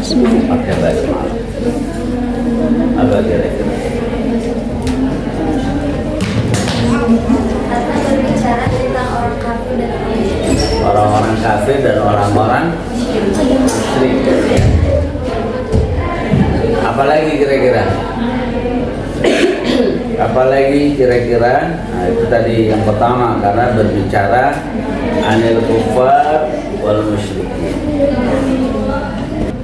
Pakai basmalah. Apa kira-kira? Karena berbicara tentang orang kafir dan orang musyrik. Orang-orang kafir dan orang-orang musyrik. Apalagi kira-kira? Apalagi kira-kira? Nah, itu tadi yang pertama, karena berbicara anil kufar wal musyrikin.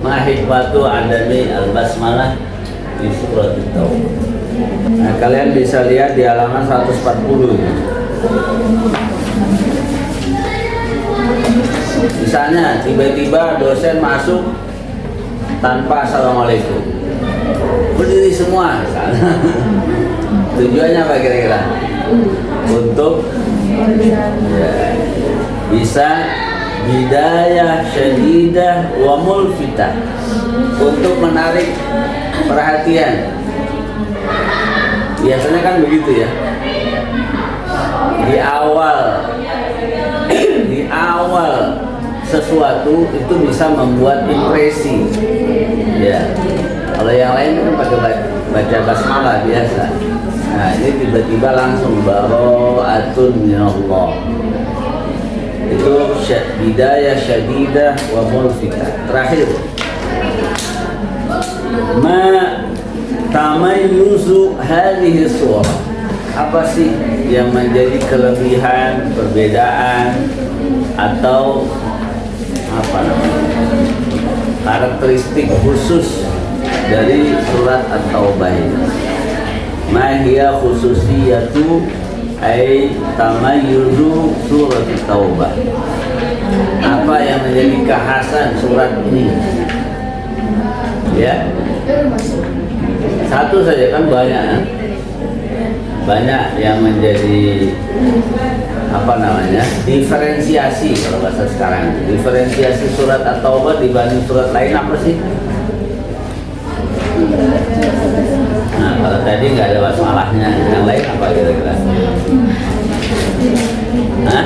Ma hikmatu adami al-basmalah di surat At-Taubah. Nah, kalian bisa lihat di halaman 140. Misalnya tiba-tiba dosen masuk tanpa assalamualaikum, berdiri semua misalnya. Tujuannya apa kira-kira? Untuk ya, bisa bidayah syadidah wa mulfitah, untuk menarik perhatian. Biasanya kan begitu ya. Di awal sesuatu itu bisa membuat impresi. Ya. Kalau yang lain kan pakai baca basmalah biasa. Nah, ini tiba-tiba langsung bara'atun minallah. Itu bidayah syadidah wa mulfitah. Terakhir, ma tamayyuzu hadhihi surah. Apa sih yang menjadi kelebihan, perbedaan atau apa namanya, karakteristik khusus dari surat At-Taubah ini? Ma hiya khususiyatu ay tamayyuzu surat At-Taubah. Apa yang menjadi kekhasan surat ini? Ya. Satu saja kan banyak ya? Banyak yang menjadi apa namanya, diferensiasi kalau bahasa sekarang. Diferensiasi surat At-Taubah dibanding surat lain apa sih? Nah, kalau tadi nggak ada basmalahnya, yang lain apa kira-kira? Hah?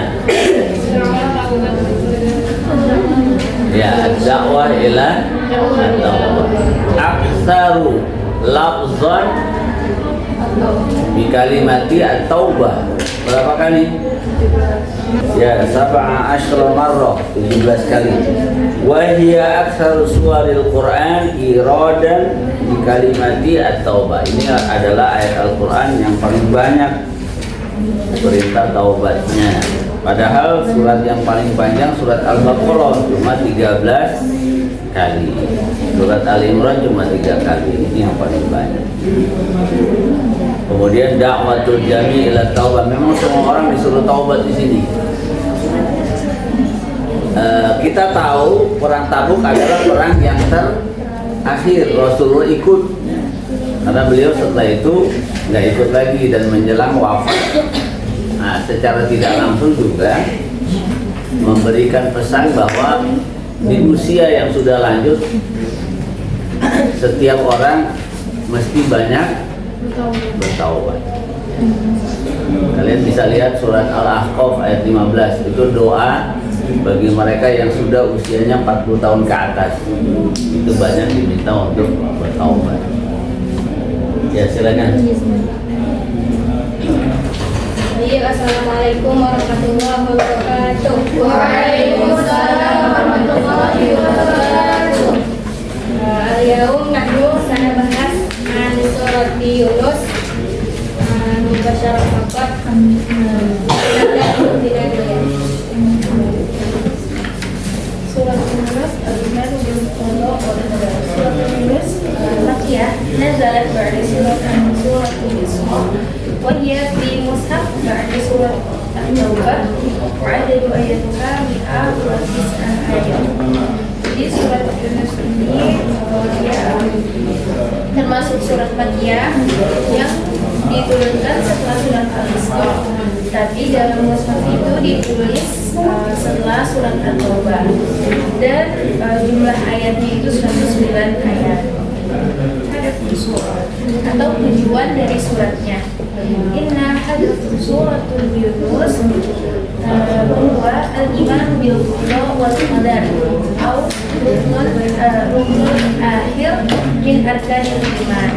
Ya, dakwah ila at-taubah. Aktsaru lafzan bi kalimati at-taubah. Berapa kali? Ya, 17 marrah, 17 kali. Wa hiya aktsaru suwaril Qur'an iradan bi kalimati at-taubah. Ini adalah ayat Al-Qur'an yang paling banyak perintah taubatnya. Padahal surat yang paling panjang surat Al-Baqarah cuma 13 kali. Surat Al-Imran cuma 3 kali. Ini yang paling banyak. Kemudian da'watul jami' ila taubah. Memang semua orang disuruh taubat di sini. Kita tahu perang Tabuk adalah perang yang terakhir Rasulullah ikut, karena beliau setelah itu nggak ikut lagi dan menjelang wafat. Nah, secara tidak langsung juga memberikan pesan bahwa di usia yang sudah lanjut setiap orang mesti banyak bertaubat. Kalian bisa lihat surat Al-Ahqaf ayat 15, itu doa bagi mereka yang sudah usianya 40 tahun ke atas. Itu banyak diminta untuk bertaubat. Ya, silakan. Assalamualaikum warahmatullahi wabarakatuh. Waalaikumsalam warahmatullahi wabarakatuh. Al-yaum nahnu sanabahas an surat Yunus. Mubasyarah faqat. Surat Yunus al-Iman bil Qadha wal Qadar. Surat Yunus Makkiyah, nazalat ba'da surat Al-Isra. وهي في مصحف بعد سورة التوبة وعدد آياتها 109 آية. Jadi surat Yunus ini termasuk surat Makkiyah yang diturunkan setelah surat Al-Isra. Tapi dalam mushaf itu ditulis setelah surat At-Taubah. Dan jumlah ayatnya itu 109 ayat. Ada atau tujuan dari suratnya. Inna hadits suratul Yunus bahwa al-iman bil qada wal qadar atau rukun akhir min arkanil iman.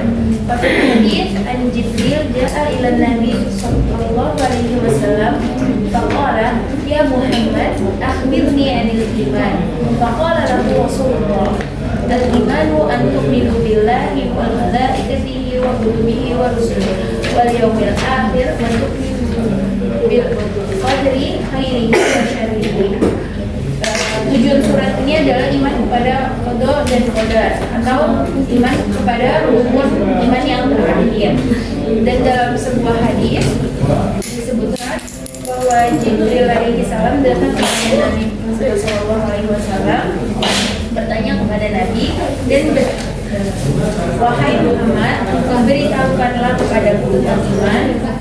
Pada hadis an Jibril ja'a ila Nabi sallallahu alaihi wasallam faqala ya Muhammad akhbirni anil iman. Faqala lahu Rasulullah al-imanu an tu'minu billahi wal malaikatihi wa kutubihi wa rusulihi wal yawmil akhir wa tu'minu bil qadri khairihi wa syarrihi. Tujuan surat ini adalah iman kepada qada dan qadar atau iman kepada rukun iman yang terakhir. Dan dalam sebuah hadis disebutkan bahwa Jibril alaihi salam datang kepada Nabi sallallahu alaihi wasallam bertanya kepada Nabi dan wahai Muhammad, beritahukanlah kepadaku tentang iman.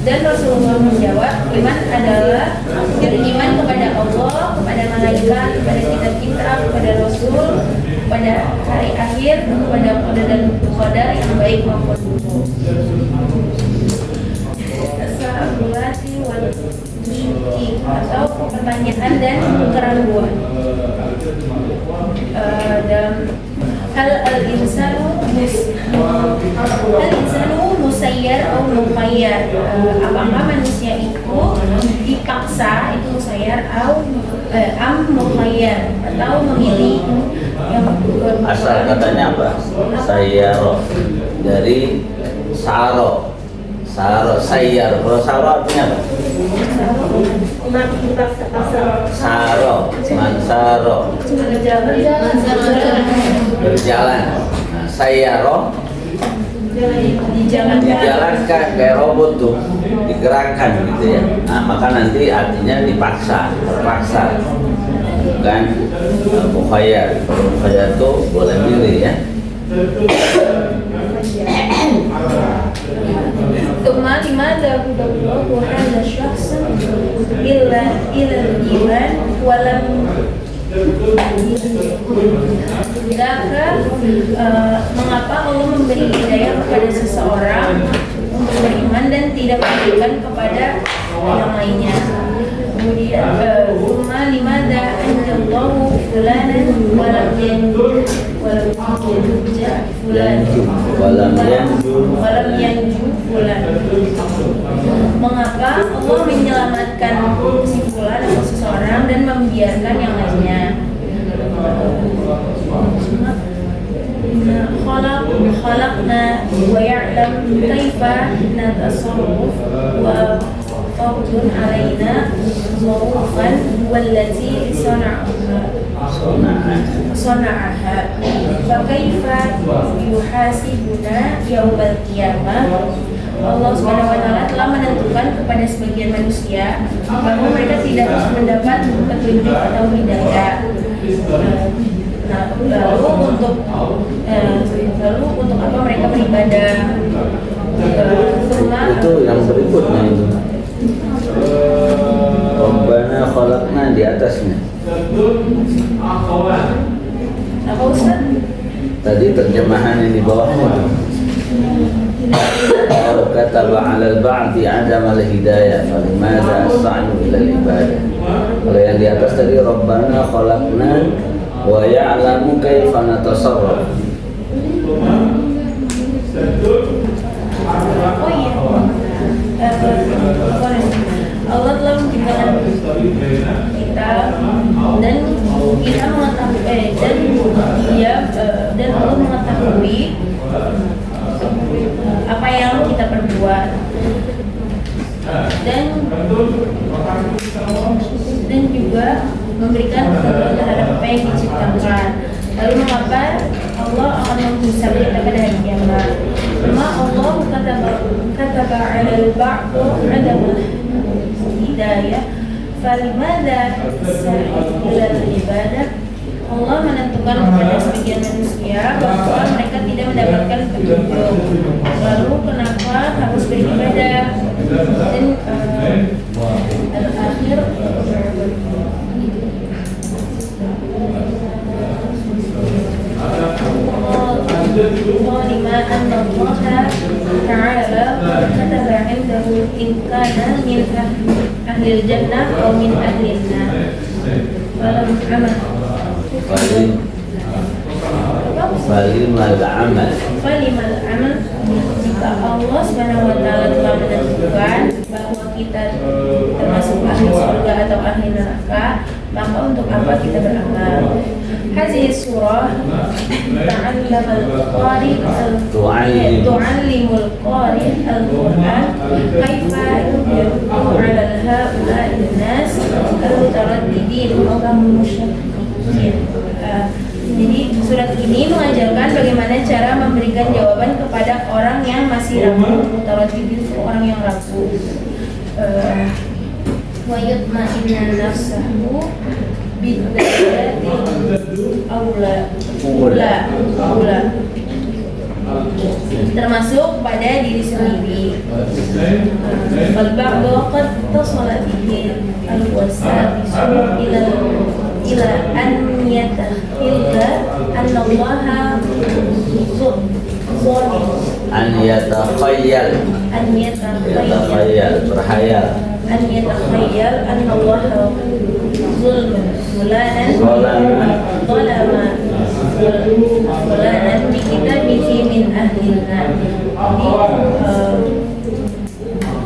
Dan Rasulullah menjawab, iman adalah beriman kepada Allah, kepada malaikat, kepada kitab-kitab, kepada Rasul, kepada hari akhir, kepada qada dan qadar yang baik maupun buruk. As-sa'alati wal syuki atau pertanyaan dan keraguan. Dalam hal al-insanu musayyar atau mukhayyar, apakah manusia itu dipaksa itu musayyar atau mukhayyar atau memilih yang Asal katanya apa? Sayyaro dari saro. Saro, sayyar. Kalau saro artinya apa? Saro, mansaro. Berjalan. Nah, sayyaro dijalankan kayak robot tuh, digerakkan gitu ya. Nah, maka nanti artinya dipaksa, terpaksa. Bukan mukhayyar. Mukhayyar tuh boleh milih ya. Tsumma limadha hudallahu hadha syakhs illa iman walam mengapa Allah memberi hidayah kepada seseorang untuk beriman dan tidak memberikan kepada yang lainnya. Kemudian tsumma limadha anjallahu fulanan walam yanju fulan. Mengapa Allah menyelamatkan si fulan atau seseorang dan membiarkan yang lainnya? Khalaqna wa ya'lam kaifa natasarruf wa fardun alaina mawqufan wallazi sana'aha fa kaifa yuhasibuna yaumal qiyamah. Allah Subhanahu wa taala telah menentukan kepada sebagian manusia bahwa mereka tidak harus mendapat petunjuk atau hidayah. Lalu untuk apa mereka beribadah? Itu yang berikutnya itu. Rabbana khalaqna di atasnya. Apa Ustaz? Tadi terjemahan yang di bawahnya. Kataba 'alal ba'di 'adam al-hidayah falimada sa'yu ila al-ibadah. Kalau yang di atas tadi Rabbana khalaqna wa ya'lamu kaifa natasarraf. Oh iya. Allah telah menciptakan kita dan kita mengetahui dan Allah mengetahui apa yang kita perbuat dan juga memberikan ketentuan terhadap apa yang diciptakan. Lalu mengapa Allah akan menghisab kita pada hari kiamat? Ma Allah kataba 'alal ba'du 'adamul hidayah falimada sa'ilal ibadah. Allah menentukan kepada sebagian manusia bahwa mereka tidak mendapatkan petunjuk. Lalu kenapa harus beribadah? Dan al-akhir lima anna Allah ta'ala kataba 'indahu in kana min ahlil jannah aw min ahlin nar. Walam amal. Falimal amal. Falimal amal, jika Allah Subhanahu wa taala telah menentukan bahwa kita termasuk ahli surga atau ahli neraka, maka untuk apa kita beramal? Hadhihi surah tu'allimul qari al-Qur'an kaifa yadullu 'ala haula'i an-nas al-mutaraddidin wa musyrikin. Jadi surat ini mengajarkan bagaimana cara memberikan jawaban kepada orang yang masih ragu. Mutaraddidin itu orang yang ragu. Wa yutma'inna nafsahu biddatil aula termasuk pada diri sendiri. Fal ba'du qad tasala bihi al-wasabisu ila an yatakhilla anna Allah An yatakhayyal berhayal an yatakhayal anna Allah fulanan bi kitabihi min ahlin nar.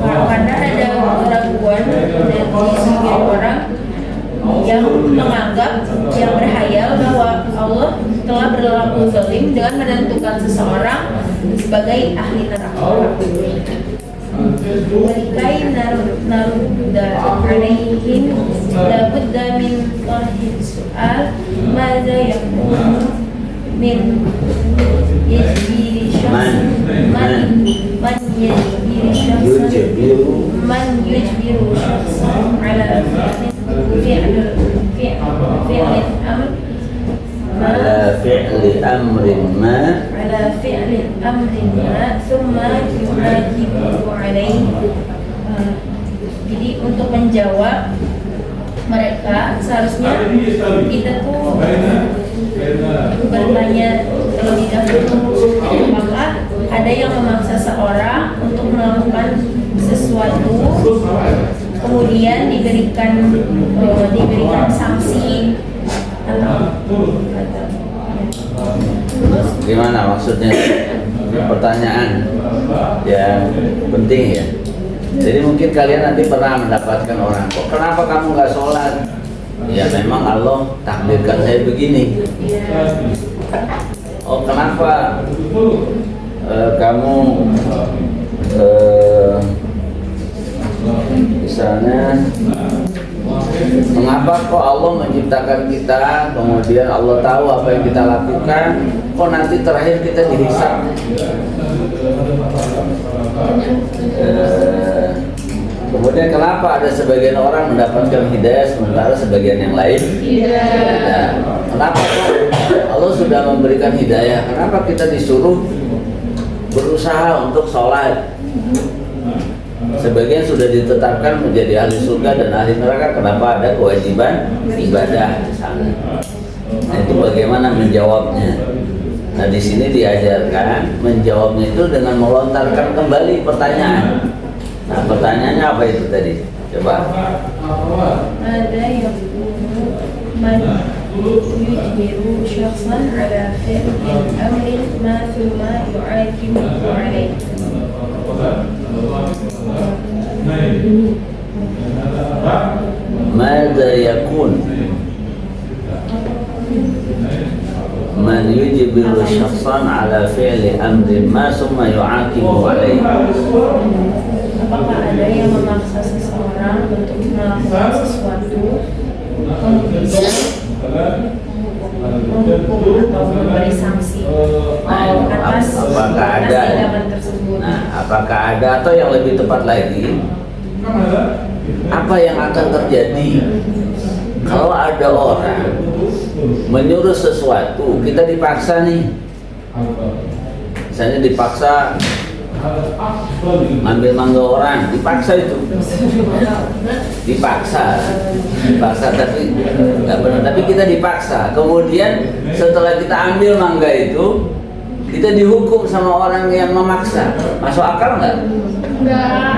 Karena ada keraguan dari sebagian orang yang menganggap, yang berhayal bahwa Allah telah berlaku zalim dengan menentukan seseorang sebagai ahli neraka. Walikai narudda alaihim labudda min tarhid soal maza yakunu min yajbiri syaksan man yujbiru syaksan ala fi'li amrin ma thumma yuhakimu alaihi. Jadi untuk menjawab mereka seharusnya kita tuh bertanya terlebih dahulu, apakah ada yang memaksa seorang untuk melakukan sesuatu kemudian diberikan sanksi atau gimana maksudnya? Ini pertanyaan yang penting ya. Jadi mungkin kalian nanti pernah mendapatkan orang, kok kenapa kamu nggak sholat? Ya memang Allah takdirkan saya begini. Oh kenapa kamu misalnya mengapa kok Allah menciptakan kita, kemudian Allah tahu apa yang kita lakukan, kok nanti terakhir kita dihisab? Kemudian kenapa ada sebagian orang mendapatkan hidayah sementara sebagian yang lain tidak? Kenapa kok Allah sudah memberikan hidayah, kenapa kita disuruh berusaha untuk sholat? Sebagian sudah ditetapkan menjadi ahli surga dan ahli neraka, kenapa ada kewajiban ibadah di sana? Nah itu bagaimana menjawabnya? Nah di sini diajarkan menjawabnya itu dengan melontarkan kembali pertanyaan. Nah pertanyaannya apa itu tadi? Coba. Ada yang man yujbiru syaksan ala fi'lin amrin ma thumma yu'aqibu alaihi. Mada yakun man yujbiru syaksan ala fi'li amrin ma thumma yu'aqibu alaihi. Apakah ada yang memaksa seseorang untuk melakukan sesuatu kemudian menghukum atau memberi sanksi atas tindakan tersebut? Nah, apakah ada atau yang lebih tepat lagi, apa yang akan terjadi kalau ada orang menyuruh sesuatu, kita dipaksa nih, misalnya dipaksa ambil mangga orang, dipaksa itu, dipaksa tapi nggak benar, tapi kita dipaksa. Kemudian setelah kita ambil mangga itu, kita dihukum sama orang yang memaksa, masuk akal nggak? Enggak.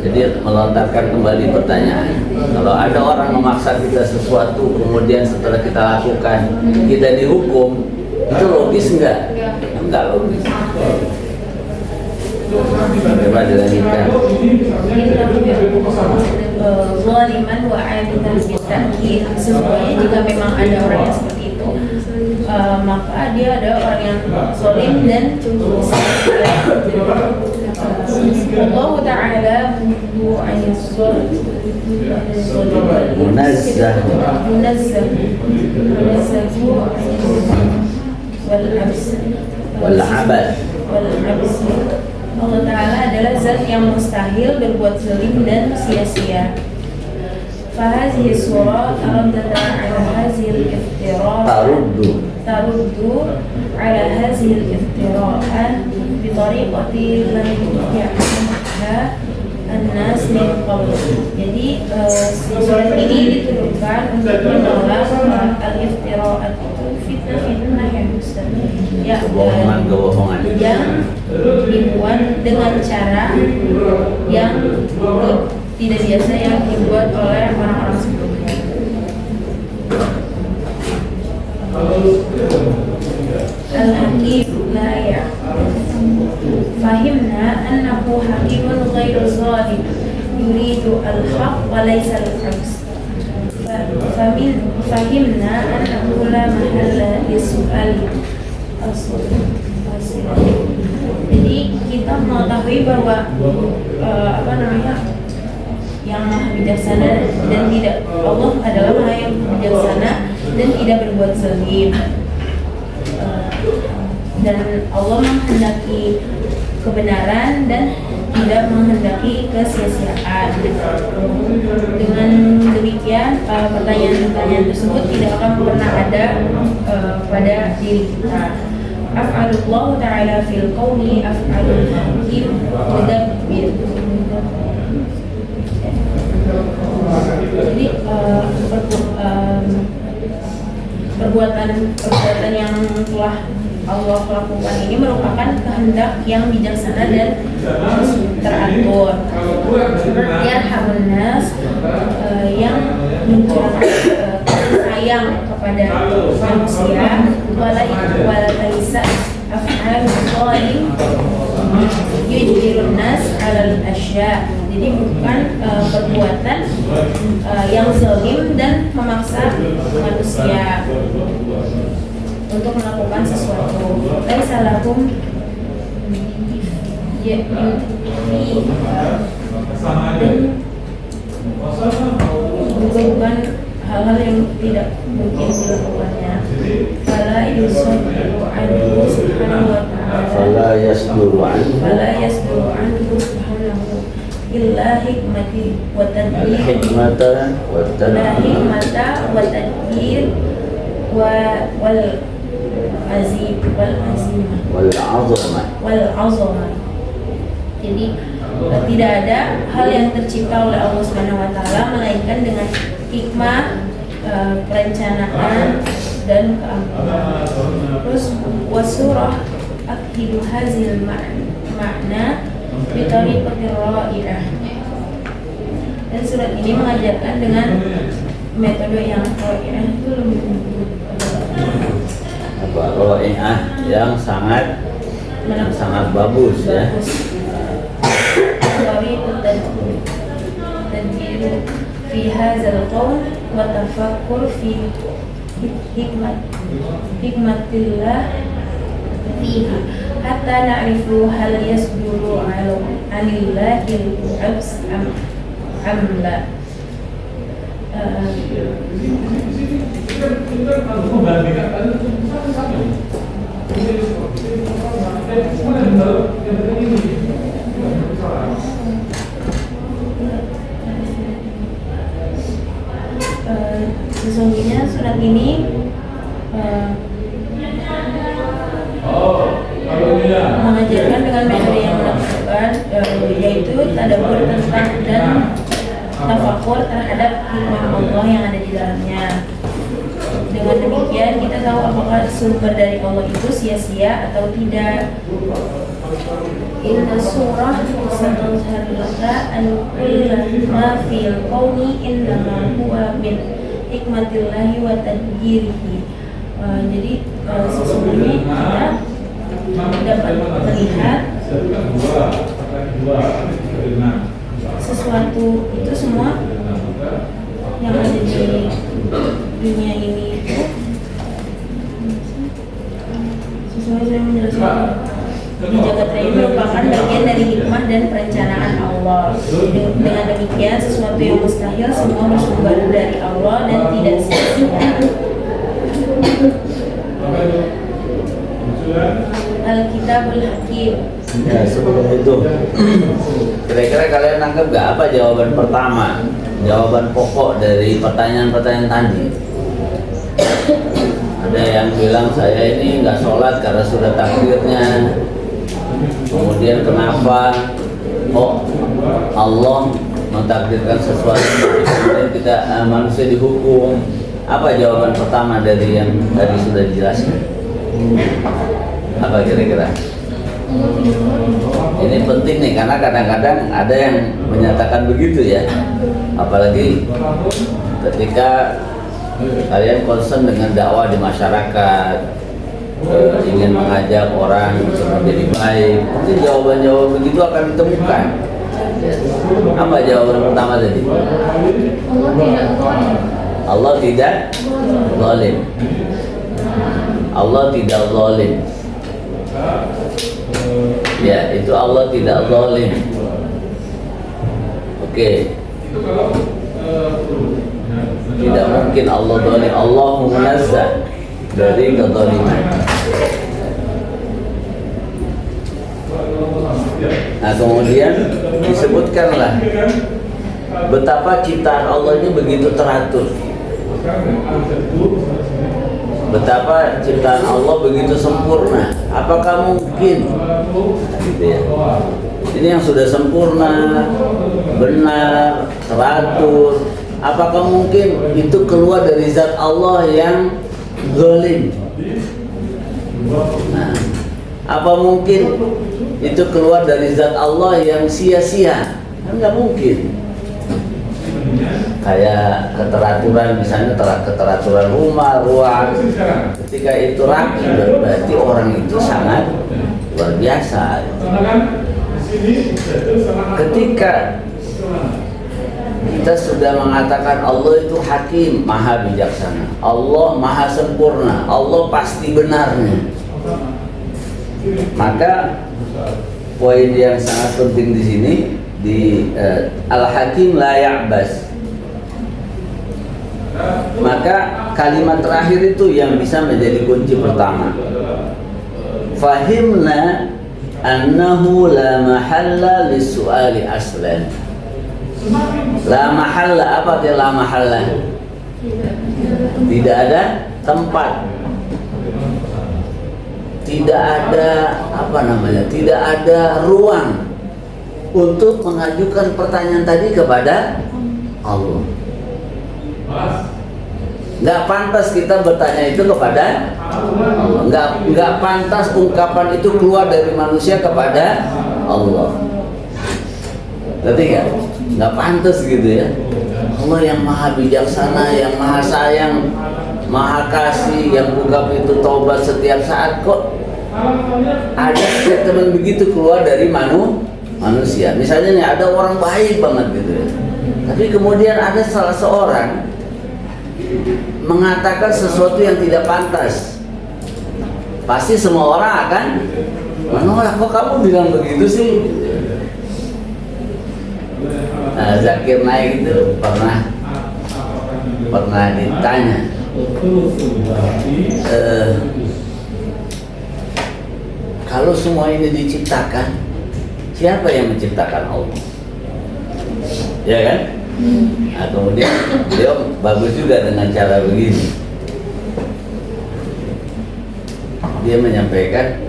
Jadi melontarkan kembali pertanyaan, kalau ada orang memaksa kita sesuatu, kemudian setelah kita lakukan, kita dihukum, itu logis nggak? Enggak logis. Coba dilanjutkan. Zaliman wa 'abidan bitakid. Sesungguhnya jika memang ada orang yang seperti itu, maka dia ada orang yang zalim dan Allah Ta'ala Munazzah wal abad. Allah Ta'ala adalah zat yang mustahil berbuat zalim dan sia-sia. Fahazihi surah taradda ala hazil iftira taruddu ala hazil iftira'an bitariqati lam ya'lamha an-nas min qabl. Jadi surat ini diturunkan untuk menolak al-iftira'at itu fitnah yang mustahil, ya, Kebohongan. yang dibuat dengan cara yang tidak biasa yang dibuat oleh orang-orang sebelumnya. Al-Hakim la ya. Fahimna annahu hakimun ghairu zalim yuridu al-haq wa laysa al-haqs. Fahimna annahu la mahalla lis-su'ali. Jadi kita mengetahui bahwa yang maha bijaksana dan tidak, Allah adalah maha yang bijaksana dan tidak berbuat zalim, dan Allah menghendaki kebenaran dan tidak menghendaki kesia-siaan. Dengan demikian pertanyaan-pertanyaan tersebut tidak akan pernah ada pada diri kita. Af'alullah ta'ala fil qawli af'alul hakim mudabbir. Jadi perbuatan yang telah Allah lakukan ini merupakan kehendak yang bijaksana dan teratur. Yarhamun nas, yang mencurahkan sayang kepada manusia, wala taisa af'al zalim yujbirun nas 'alal asya. Jadi bukan perbuatan yang zalim dan memaksa manusia untuk melakukan sesuatu. Laisa lahum bukan hal-hal yang tidak mungkin dilakukannya. Fala yusabbiru anhu subhanahu wa ta'ala. Fala yasduru anhu subhanahu illa hikmati wa tadbir. Hikmata wa tadbir wal azimah. Jadi tidak ada hal yang tercipta oleh Allah Subhanahu wa taala melainkan dengan hikmah, perencanaan dan keangkuhan. Terus wasurah akhidu hazil makna bitariqati ra'i'ah. Dan surat ini mengajarkan dengan metode yang ra'i'ah itu lebih ra'i'ah yang sangat bagus ya. Tadbir fi hadzal qaul wa tafakkur fi hikmatillah fiha hatta na'rifu hal yasduru 'anillahi al-'abs amla. Sesungguhnya surat ini mengajarkan dengan metode yang menakjubkan, yaitu tadabbur tentang dan tafakur terhadap hikmah Allah yang ada di dalamnya. Dengan demikian kita tahu apakah sumber dari Allah itu sia-sia atau tidak. Inna surah satuzhar laka an kulla ma fil qawmi innama huwa min hikmatillahi wa tadbirihi. Jadi sesungguhnya kita dapat melihat sesuatu itu semua yang ada di dunia ini itu sesuai saya menjelaskan di jagat raya merupakan bagian dari hikmah dan perencanaan Allah. Dengan demikian sesuatu yang mustahil semua bersumber dari Allah dan tidak sia-sia. Al-Kitabul Hakim. Ya, sebelum itu kira-kira kalian nangkep gak apa jawaban pertama, jawaban pokok dari pertanyaan-pertanyaan tadi? Ada yang bilang saya ini nggak sholat karena sudah takdirnya. Kemudian kenapa Allah mentakdirkan sesuatu kemudian kita manusia dihukum? Apa jawaban pertama dari yang tadi sudah dijelaskan? Apa kira-kira? Ini penting nih karena kadang-kadang ada yang menyatakan begitu ya. Apalagi ketika kalian concern dengan dakwah di masyarakat, ingin mengajak orang untuk menjadi baik, mungkin jawaban-jawaban begitu akan ditemukan. Apa jawaban pertama tadi? Allah tidak zalim. Allah tidak zalim. Ya, itu Allah tidak zalim. Oke. Tidak mungkin Allah zalim. Allah munazzah dari kezaliman. Nah, kemudian disebutkanlah betapa ciptaan Allah ini begitu teratur. Betapa ciptaan Allah begitu sempurna. Apakah mungkin gitu ya? Ini yang sudah sempurna, benar, teratur. Apakah mungkin itu keluar dari zat Allah yang zalim? Nah, apa mungkin itu keluar dari zat Allah yang sia-sia? Enggak mungkin. Kayak keteraturan, misalnya keteraturan rumah, ruang, ketika itu rapi berarti orang itu sangat luar biasa. Ketika kita sudah mengatakan Allah itu hakim, maha bijaksana, Allah maha sempurna, Allah pasti benarnya, maka poin yang sangat penting di sini di Al-Hakim la ya'bas. Maka kalimat terakhir itu yang bisa menjadi kunci pertama. Fahimna annahu la mahalla lis-su'ali aslan. La mahalla, apa dia la mahalla? Tidak ada tempat. Tidak ada tidak ada ruang untuk mengajukan pertanyaan tadi kepada Allah. Nggak pantas kita bertanya itu kepada Allah. Nggak pantas ungkapan itu keluar dari manusia kepada Allah. Ngerti nggak? Nggak pantas gitu ya. Allah yang maha bijaksana, yang maha sayang, maha kasih, yang buka pintu taubat setiap saat, kok ada statement begitu keluar dari manusia. Misalnya nih ada orang baik banget gitu ya, tapi kemudian ada salah seorang mengatakan sesuatu yang tidak pantas, pasti semua orang akan menolak. Kok kamu bilang begitu sih? Nah, Zakir Naik itu pernah ditanya, kalau semua ini diciptakan, siapa yang menciptakan Allah? Ya kan? Nah, kemudian beliau bagus juga dengan cara begini. Dia menyampaikan,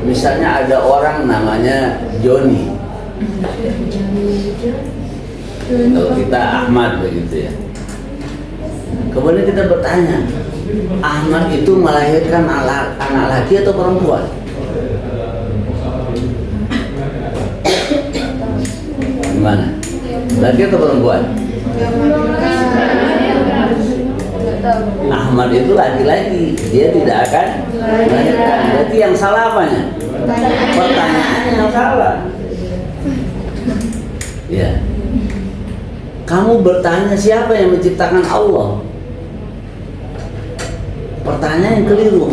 misalnya ada orang namanya Joni, kalau kita Ahmad begitu ya. Kemudian kita bertanya, Ahmad itu melahirkan anak laki atau perempuan? Gimana? Laki atau perempuan? Ahmad itu laki-laki, dia tidak akan melahirkan. Berarti yang salah apanya? Pertanyaannya yang salah. Ya. Kamu bertanya siapa yang menciptakan Allah? Pertanyaan yang keliru,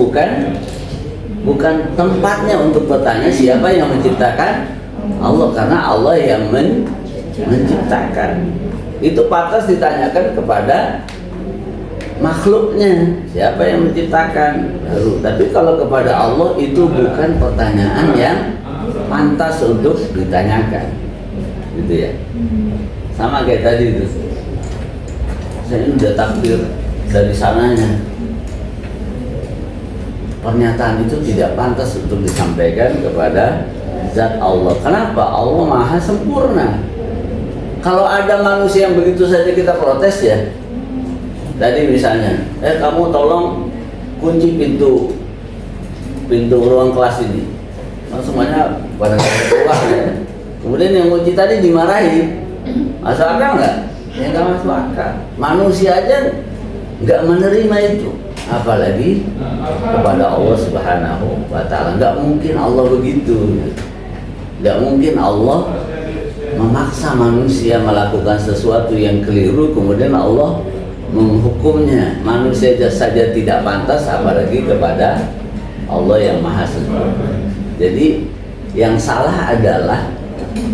bukan tempatnya untuk bertanya siapa yang menciptakan Allah, karena Allah yang menciptakan. Itu pantas ditanyakan kepada makhluknya, siapa yang menciptakan. Tapi kalau kepada Allah itu bukan pertanyaan yang pantas untuk ditanyakan, gitu ya. Sama kayak tadi itu, saya udah takdir dari sananya. Pernyataan itu tidak pantas untuk disampaikan kepada zat Allah. Kenapa? Allah maha sempurna. Kalau ada manusia yang begitu saja kita protes ya. Tadi misalnya, kamu tolong kunci pintu ruang kelas ini. Semuanya pada keluar ya. Kemudian yang kunci tadi dimarahi. Masuk akal nggak? Ya nggak masuk akal. Manusia aja nggak menerima itu, apalagi kepada Allah Subhanahu wa Ta'ala. Nggak mungkin Allah begitu. Nggak mungkin Allah memaksa manusia melakukan sesuatu yang keliru kemudian Allah menghukumnya. Manusia saja tidak pantas, apalagi kepada Allah yang maha sempurna. Jadi yang salah adalah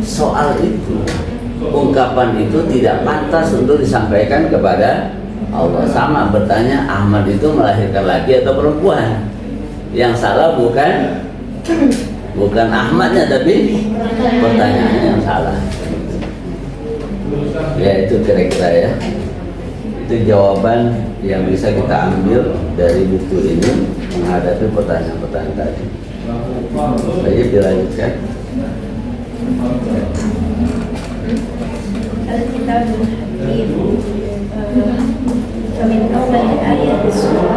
soal itu. Ungkapan itu tidak pantas untuk disampaikan kepada Allah. Sama bertanya Ahmad itu melahirkan laki atau perempuan. Yang salah bukan Ahmadnya, tapi pertanyaannya yang salah. Ya itu kira-kira ya. Itu jawaban yang bisa kita ambil dari buku ini menghadapi pertanyaan-pertanyaan tadi. Saya dilanjutkan. الكتاب الحكيم فمن أول آية السورة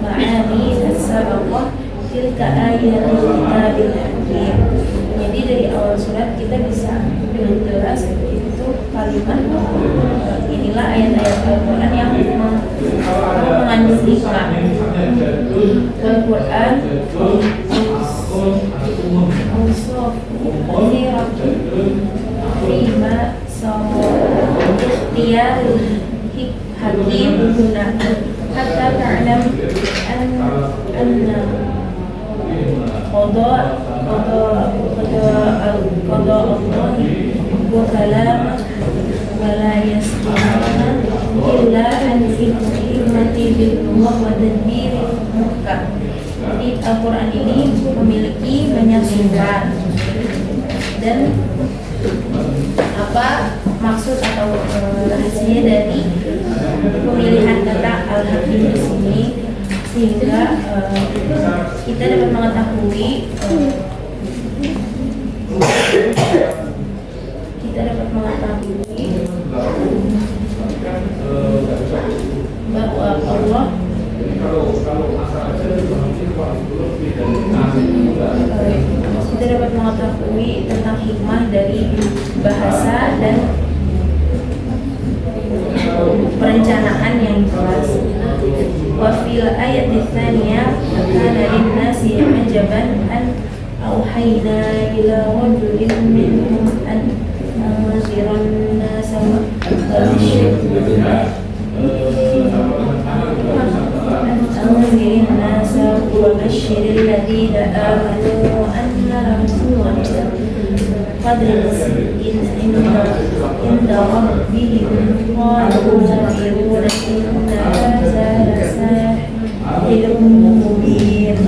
معاني السابقة تلك آيات الكتاب الحكيم. Jadi dari awal surat kita bisa dengan jelas itu kalimat inilah ayat-ayat Al-Quran yang mengandung hikmah. Al-Quran lima ikhtiar hakim guna hatta ta'lam anna qada Allah wa kalamah wa la yasma'una illa an hikmati billah wa tadbir muhkam. Jadi Al-Quran ini memiliki banyak sifat, dan apa maksud atau rahasia dari pemilihan kata Al-Hakim di sini, sehingga kita dapat mengetahui bahwa Allah kita dapat mengetahui tentang hikmah dari bahasa dan perencanaan yang jelas. Wa fil ayati tsaniyah kana lin-nasi ajaban an auhayna ila rajulin minhum an anziran nasa wa أنذر الناس وبشر الذين آمنوا أن لهم قدر عند ربهم قالوا سمعوا إن هذا لساحر مبين.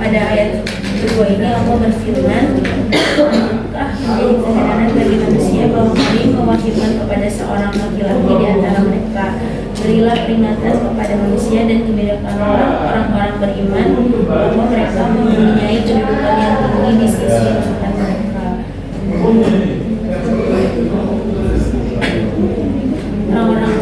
Pada ayat kedua ini Allah berfirman, apakah menjadi keheranan bagi manusia bahwa kami mewajibkan kepada seorang laki-laki di antara mereka. Berilah peringatan kepada manusia dan kebedakanlah orang-orang beriman bahwa mereka mempunyai kedudukan yang tinggi di sisi Tuhan mereka. Orang-orang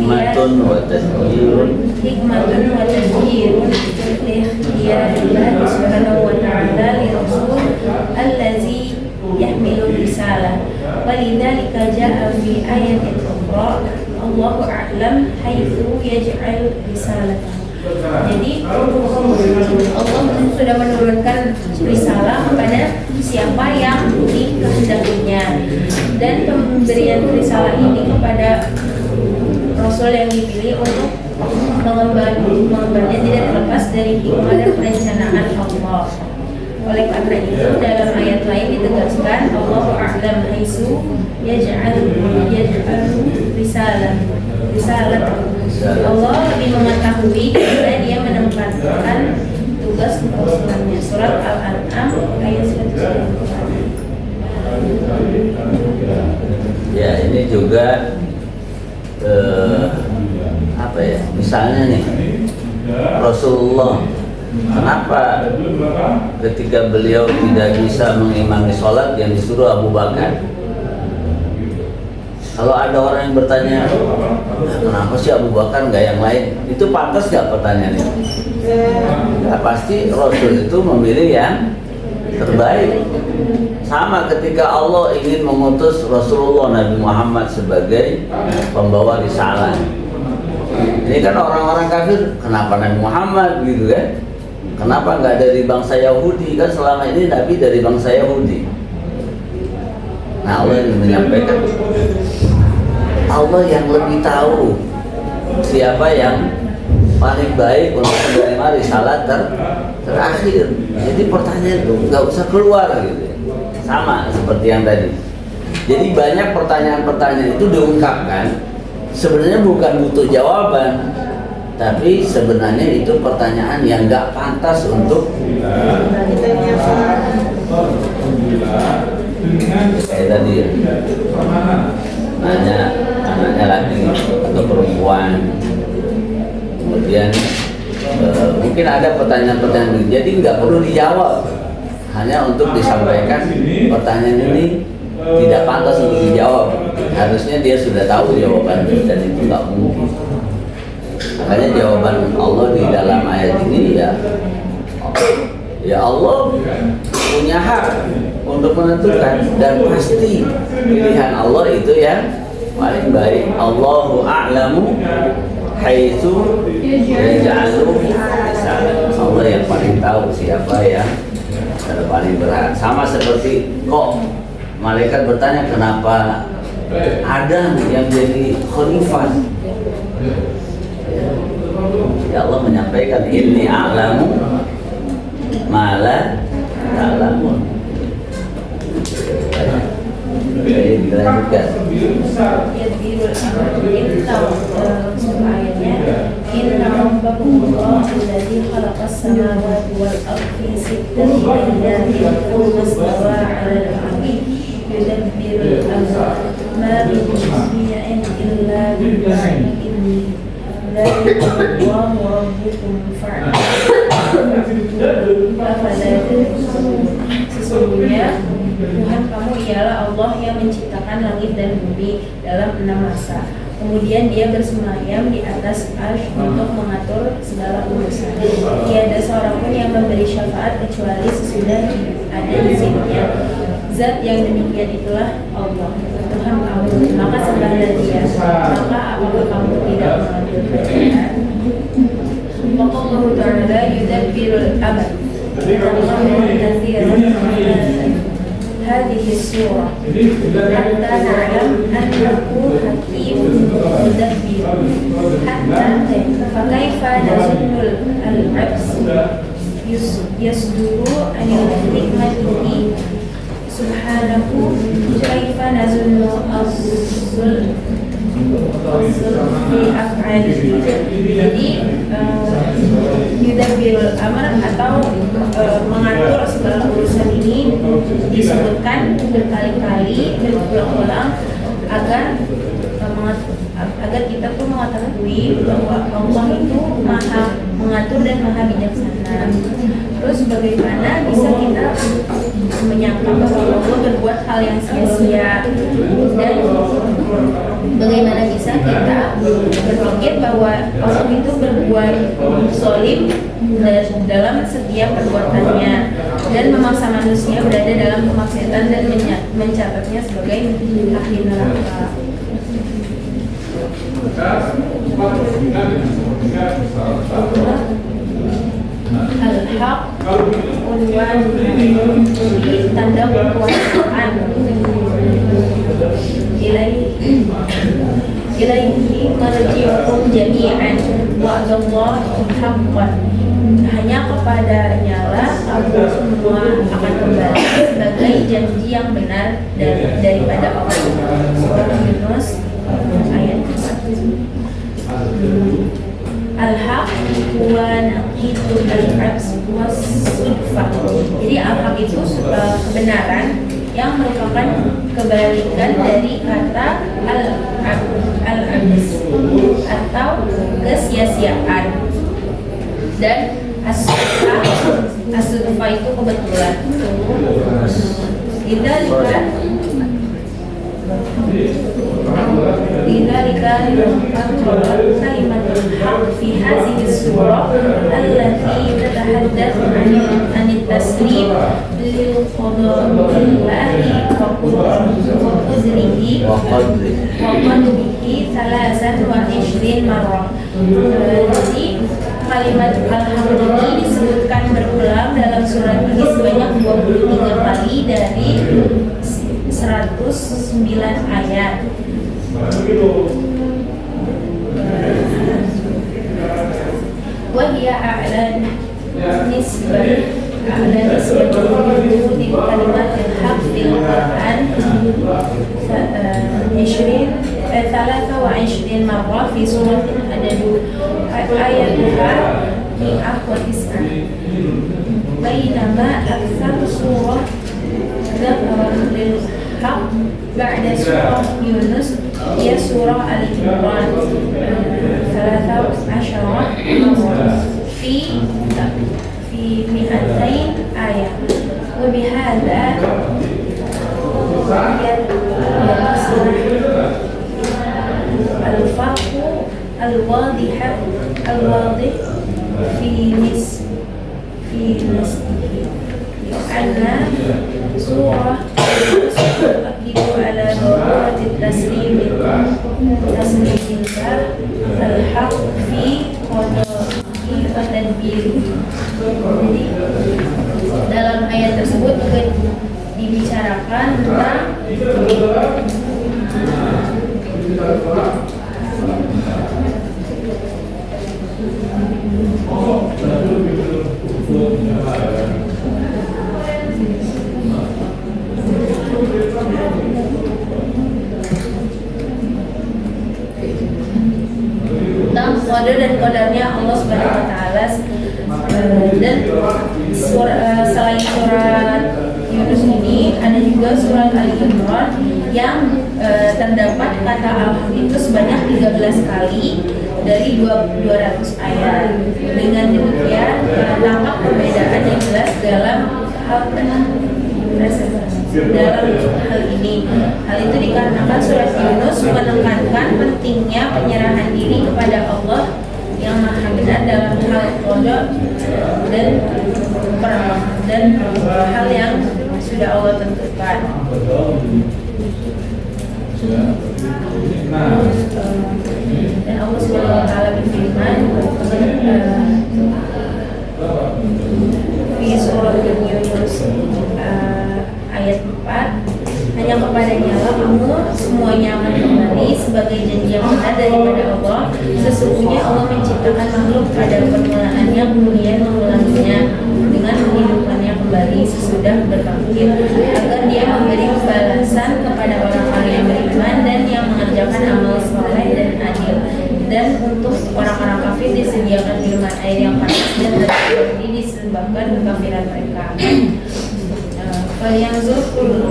hikmatun wa tadbirun liikhtiyarillahi subhanahu wa ta'ala li rasul allazi yahmilu risalah walidzalika ja'a fi ayatin ukhra Allahu a'lam haitsu yaj'al risalah. Jadi Allah sudah menurunkan risalah kepada siapa yang dikehendakinya, dan pemberian risalah ini kepada Rasul yang dipilih untuk mengembannya tidak terlepas dari hikmah dan perencanaan Allah. Oleh karena itu dalam ayat lain ditegaskan Allahu a'lam haitsu yaj'al risalah. Allah lebih mengetahui karena dia menempatkan tugas keutuhannya. Surat Al-An'am ayat 190. Ya, ini juga apa ya? Misalnya nih, Rasulullah, kenapa ketika beliau tidak bisa mengimami sholat yang disuruh Abu Bakar? Kalau ada orang yang bertanya, kenapa sih Abu Bakar nggak yang lain? Itu pantas nggak pertanyaannya? Ya, pasti Rasul itu memilih yang terbaik. Sama ketika Allah ingin mengutus Rasulullah Nabi Muhammad sebagai pembawa risalah. Ini kan orang-orang kafir, kenapa Nabi Muhammad gitu kan? Kenapa nggak dari bangsa Yahudi? Kan selama ini Nabi dari bangsa Yahudi. Nah, Allah yang menyampaikan, Allah yang lebih tahu siapa yang paling baik untuk menerima risalah terakhir. Jadi pertanyaan itu nggak usah keluar gitu. Sama seperti yang tadi. Jadi banyak pertanyaan-pertanyaan itu diungkapkan sebenarnya bukan butuh jawaban, tapi sebenarnya itu pertanyaan yang nggak pantas untuk kayak tadi ya, nanya anaknya laki atau perempuan, kemudian mungkin ada pertanyaan-pertanyaan, jadi nggak perlu dijawab, hanya untuk disampaikan pertanyaan ini tidak pantas untuk dijawab, harusnya dia sudah tahu jawabannya dan itu nggak mungkin. Makanya jawaban Allah di dalam ayat ini ya Allah punya hak untuk menentukan, dan pasti pilihan Allah itu yang paling baik. Allahu a'lamu haitsu yaj'alu risalah. Allah yang paling tahu siapa yang paling berhak. Sama seperti kok malaikat bertanya kenapa Adam yang jadi khalifah. Ya Allah menyampaikan inni a'lamu ma la ta'lamun. Saya dilanjutkan. Inna rabbakumullah alladzi khalaqas samawati wal ardi fi sittati ayyamin thumma istawa 'alal 'arsy yudabbirul amra ma min shay'in illa bi'idhnihi dzalikumullahu rabbukum sesungguhnya Tuhan kamu ialah Allah yang menciptakan langit dan bumi dalam 6 masa. Kemudian dia bersemayam di atas arsy untuk mengatur segala urusan. Tiada seorang pun yang memberi syafaat kecuali sesudah ada izinnya. Zat yang demikian itulah Allah, Tuhan kamu, maka sembahlah Dia. Maka apakah kamu tidak mengambil pelajaran? Allah Ta'ala yudabbirul amr. هذه السورة حتى نعلم أنه حكيم مدبر حتى فكيف نظن العبس يصدر عن حكمته سبحانه كيف نظن الظلم fi af'alihi. Jadi yudabbirul amr atau mengatur segala urusan ini disebutkan berkali-kali berulang-ulang agar kita pun mengetahui bahwa Allah itu maha mengatur dan maha bijaksana. Terus bagaimana bisa kita menyangka bahwa Allah berbuat hal yang sia-sia, dan bagaimana bisa kita berpikir bahwa Allah itu berbuat zalim dalam setiap perbuatannya dan memaksa manusia berada dalam kemaksiatan dan mencatatnya sebagai ahli neraka. Al-Haq unwan tanda kekuasaan ilaihi marji'ukum jami'an wa'adallahi haqqan, hanya kepadanya lah kamu semua akan kembali sebagai janji yang benar daripada Allah. Surah Yunus ayat 4. Al-Haq wa naqidu al-abs was-sudfah. Jadi al-haq itu kebenaran yang merupakan kebalikan dari kata al-abs atau kesia-siaan, dan as-sudfah itu kebetulan. Lidzalika kalimatul haq fi hadhihi surah allati tatahaddatsu 'anil taslim lil qada'i wa qadrihi salasan wa 20 marrah. Jadi kalimat al-haq ini disebutkan berulang dalam surat ini sebanyak 23 kali dari 109 ayat. Wahia a'lan nisbah wujudi kalimat al-haq fil Quran 23 marrah fi surat al-Adad ayatuha mi'ah wa tis'ah, bainama aktsar surah dzakara lil haq ba'da surah Yunus ya surah Al-Imran 13 fi 200 ayat. Wa bihadza al-farqu al-wadih fi anna surah tu'akkidu ala darurati taslimillah al-haq fi qada'i wa tadbiri. Jadi dalam ayat tersebut juga dibicarakan tentang qada dan qadarnya Allah Subhanahu wa taala, dan selain surat Yunus ini ada juga surat Al-Imran yang terdapat kata al-haq itu sebanyak 13 kali dari 200 ayat. Dengan demikian tampak perbedaan yang jelas dalam hal ini. Hal itu dikarenakan surat Yunus menekankan pentingnya penyerahan diri kepada Allah yang maha benar dalam hal qada dan hal yang sudah Allah tentukan. Dan Allah Subhanahu wa taala berfirman di surat Yunus ayat 4, hanya kepadanya lah kamu semuanya akan kembali sebagai janji yang benar daripada Allah. Sesungguhnya Allah menciptakan makhluk pada permulaannya, kemudian mengulanginya dengan menghidupkannya kembali sesudah berbangkit, agar dia memberi balasan kepada orang-orang yang beriman dan yang mengerjakan amal saleh dan adil. Dan untuk orang-orang kafir disediakan minuman air yang panas dan ini disebabkan kekafiran mereka. Falyanzur kullu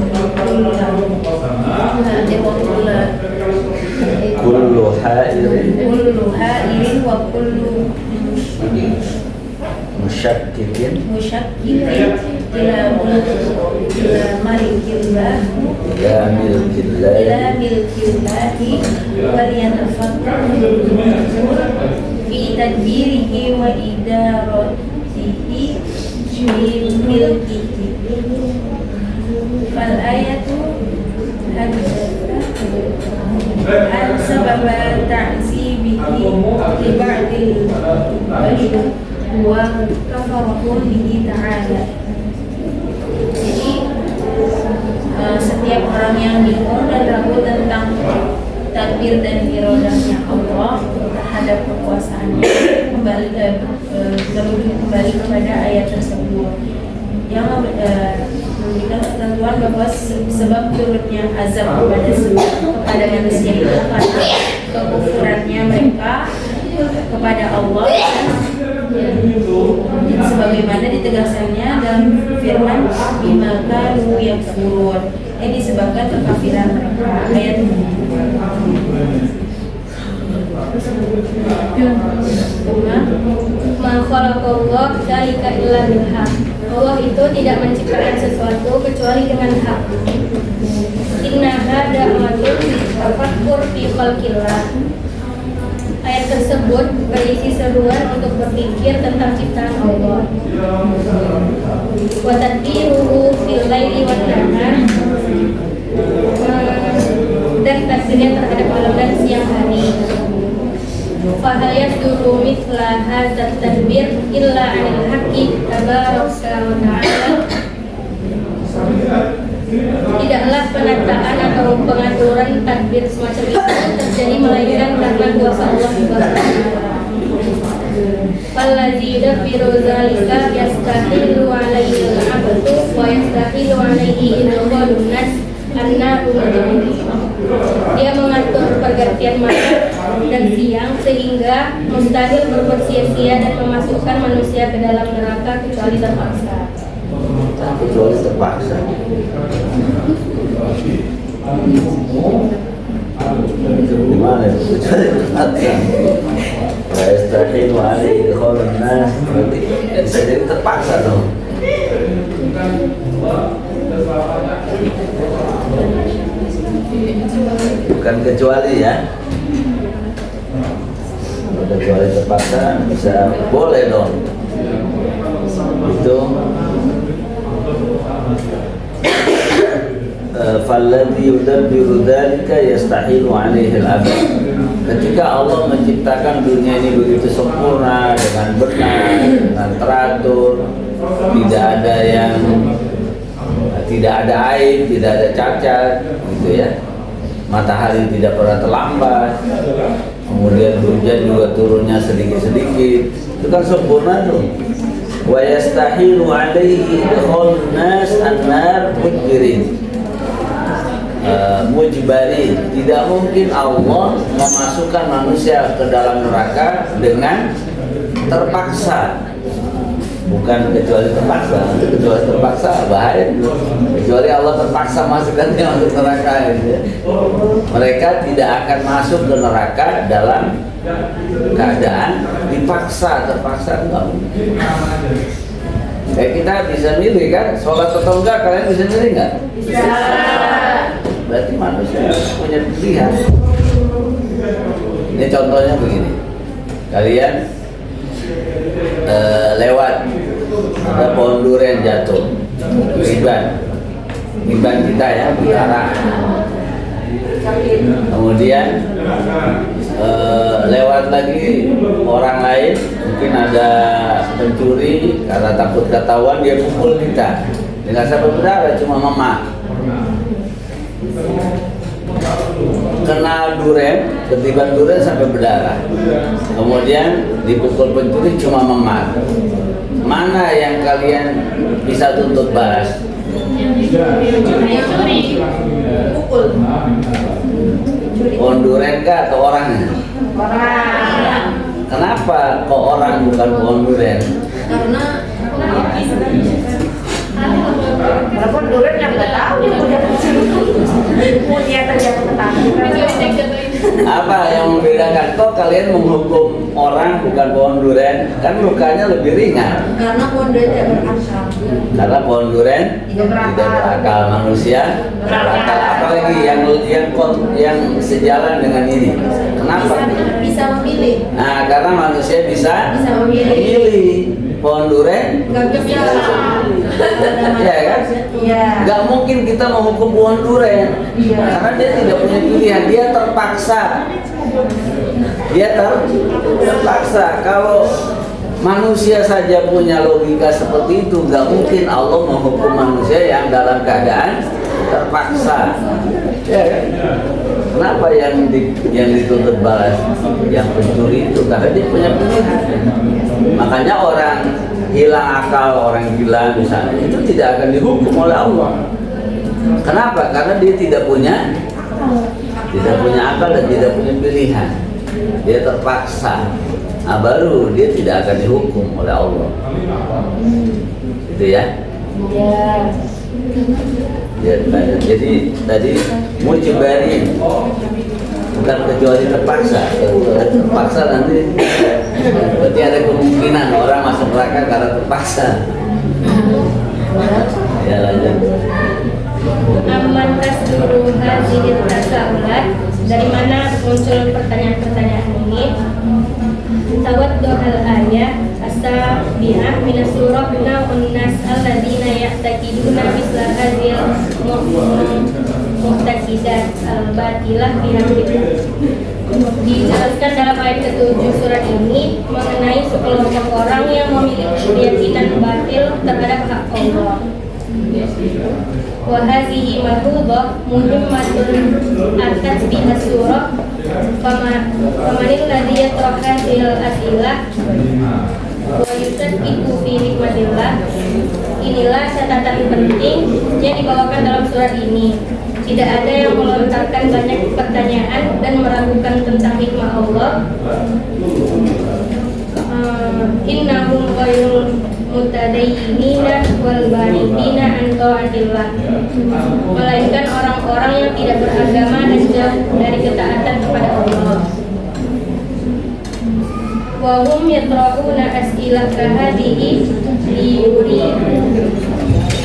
ha'irin wa kullu musyakkikin ila malikillah ila milkillah ila milkillahi wal yatafakkaru fi tadbirihi wa idaratihi fi milkihi. Fal ayatu an sabab ta'zibihi li ba'dil bashar wa kafarahu bihi ta'ala. Jadi setiap orang yang bingung dan ragu tentang takdir dan iradahnya Allah terhadap kekuasaannya merujuk kembali kepada ayat tersebut yang memberikan ketentuan bahwa sebab turunnya azab kepada manusia itu karena kekufurannya mereka kepada Allah, sebagaimana ditegaskannya dalam firman bima kanu yakfurun, yang disebabkan kekafiran mereka. Ayat ma khalaqallah dzalika illa bil haq. Allah itu tidak menciptakan sesuatu kecuali dengan hak. Inna hada amatun tafakkur fi khalqillah. Ayat tersebut berisi seruan untuk berpikir tentang ciptaan Allah. Wa tadbiruhu fil laili wan nahar, dan takdirnya terhadap malam dan siang hari. Fahal yasduru mithla hadzal tadbir illa 'anil haqqi tabaraka wa ta'ala. Tidaklah penataan atau pengaturan tadbir semacam itu terjadi melainkan karena kuasa Allah Subhanahu wa ta'ala. Fallazi yudabbiru dzalika yastahilu 'alaihi al-'abdu wa yastahilu 'alaihi idkhalun nas annahu mujrim. Dia mengatur pergantian malam dan siang sehingga mustahil berbuat sia-sia dan memasukkan manusia ke dalam neraka kecuali terpaksa. Kecuali terpaksa. Gimana itu? Kecuali terpaksa. Wa yastahilu alaihi idkhalun nas, berarti bisa jadi terpaksa dong. Bukan kecuali ya. Kecuali terpaksa bisa boleh dong. Itu falladzi yudabbiru dzalika yastahilu 'alaihi al-abad. Ketika Allah menciptakan dunia ini begitu sempurna, dengan benar, dengan teratur, tidak ada aib, tidak ada cacat, gitu ya. Matahari tidak pernah terlambat, kemudian hujan juga turunnya sedikit-sedikit, itu kan sempurna tuh. Wa yastahilu 'alaihi idkhalun nas an-nar mujbarin. Tidak mungkin Allah memasukkan manusia ke dalam neraka dengan terpaksa. Bukan kecuali terpaksa. Kecuali terpaksa bahaya. Kecuali Allah terpaksa masukkan dia masuk neraka, gitu ya. Mereka tidak akan masuk ke neraka dalam keadaan dipaksa, terpaksa enggak mungkin. Kita bisa milih kan, sholat atau enggak, kalian bisa milih enggak? Bisa. Berarti manusia punya pilihan. Ini contohnya begini, kalian lewat, ada pohon durian jatuh, riban kita ya, berdarah. Kemudian lewat lagi orang lain, mungkin ada pencuri, karena takut ketahuan dia pukul kita, dengan sampai berdarah, cuma memar. Kena durian, ketiban durian sampai berdarah. Kemudian dipukul pencuri cuma memar. Mana yang kalian bisa tuntut balas? Curi, pukul. Pohon durian kah atau orangnya? Orang. Kenapa kok orang bukan pohon durian? Karena walaupun durian yang nggak tahu punya terjatuh ke tangan. Apa yang membedakan? Kok kalian menghukum orang bukan pohon durian? Kan lukanya lebih ringan. karena pohon durian tidak berakal. Karena pohon duren Tidak berakal. tidak berakal, manusia berakal. Apalagi yang sejalan dengan ini. Kenapa? Bisa memilih. Nah, karena manusia bisa memilih. Pohon duren Nggak bisa. ya kan? Iya. Nggak mungkin kita menghukum pohon duren karena dia tidak punya pilihan, dia terpaksa. Terpaksa. Kalau manusia saja punya logika seperti itu, nggak mungkin Allah menghukum manusia yang dalam keadaan terpaksa. Ya kan? Kenapa yang dituntut balas yang pencuri itu? Karena dia punya pilihan. Makanya orang hilang akal, orang gila misalnya, itu tidak akan dihukum oleh Allah. Kenapa? Karena dia tidak punya akal dan tidak punya pilihan. Dia terpaksa. Nah, baru dia tidak akan dihukum oleh Allah. Itu ya. Ya, jadi tadi mujibari bukan kecuali terpaksa. Kalau terpaksa nanti berarti ada kemungkinan orang masuk neraka karena terpaksa. Ya, lanjut. Aman tasduru hadhil tasaulat, dari mana muncul pertanyaan-pertanyaan ini? Tawaddu al ayat as-sabi'ah min surah Naun nas alladzina ya'taqiduna misla hadhil mu'taqidat al-batilah fi haqqillah. Dijelaskan dalam ayat ke-7 surat ini mengenai sekelompok orang yang memiliki keyakinan batil terhadap hak Allah. Wa hadhihi mahudhah muhimmatun atas biha surah famanil ladzi yatraha hadhil asilah wa yusaddiqu fi nikmatillah. Inilah catatan penting yang dibawakan dalam surat ini. Tidak ada yang melontarkan banyak pertanyaan dan meragukan tentang hikmah Allah. Innahum ghairul mutadayyinina wal baridina an ta'atillah, melainkan orang-orang yang tidak beragama dan jauh dari ketaatan kepada Allah. Wa hum yatra'una as'ilah kahadihi liyuri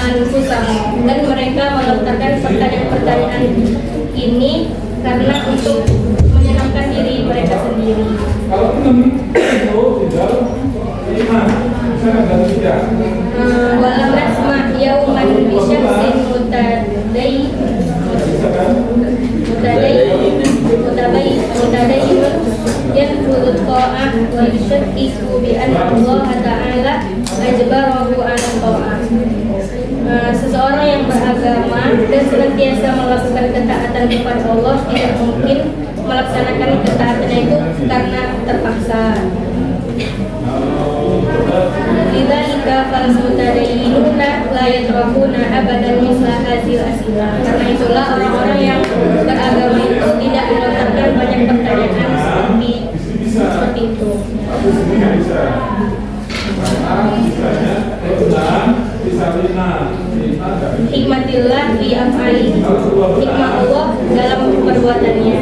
anfusahum, dan mereka melontarkan pertanyaan-pertanyaan ini karena untuk menyenangkan diri mereka sendiri. Walam nasma' yauman bisyamsin mutadayyinun yanfudhu ta'ah wa yushakkiku bi anna Allah ta'ala ajbarahu ala ta'ah. Seseorang yang beragama dan senantiasa melakukan ketaatan kepada Allah tidak mungkin melaksanakan ketaatannya itu karena terpaksa. Lidzalika fal mutadayyinuna la yatrahuna abadan misla hadzal as'ilah. Karena itulah orang-orang yang beragama itu tidak melontarkan banyak pertanyaan seperti itu. Hikmatillah fi af'ali, hikmah Allah dalam perbuatannya.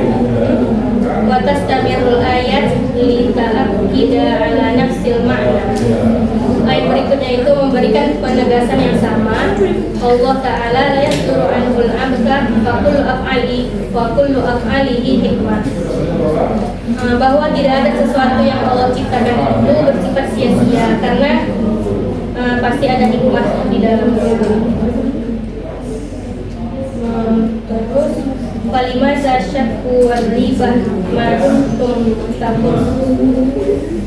Wa tastamirul ayat li ta'akkida ala nafsil ma'na. Ayat berikutnya itu memberikan penegasan yang sama. Allah Ta'ala la yasduru anhul abka fa kullu af'alihi hikmah. Bahwa tidak ada sesuatu yang Allah ciptakan itu bersifat sia-sia, karena pasti ada hikmah di dalamnya. Terus Walima syakku wal-ribah ma'ruftum takut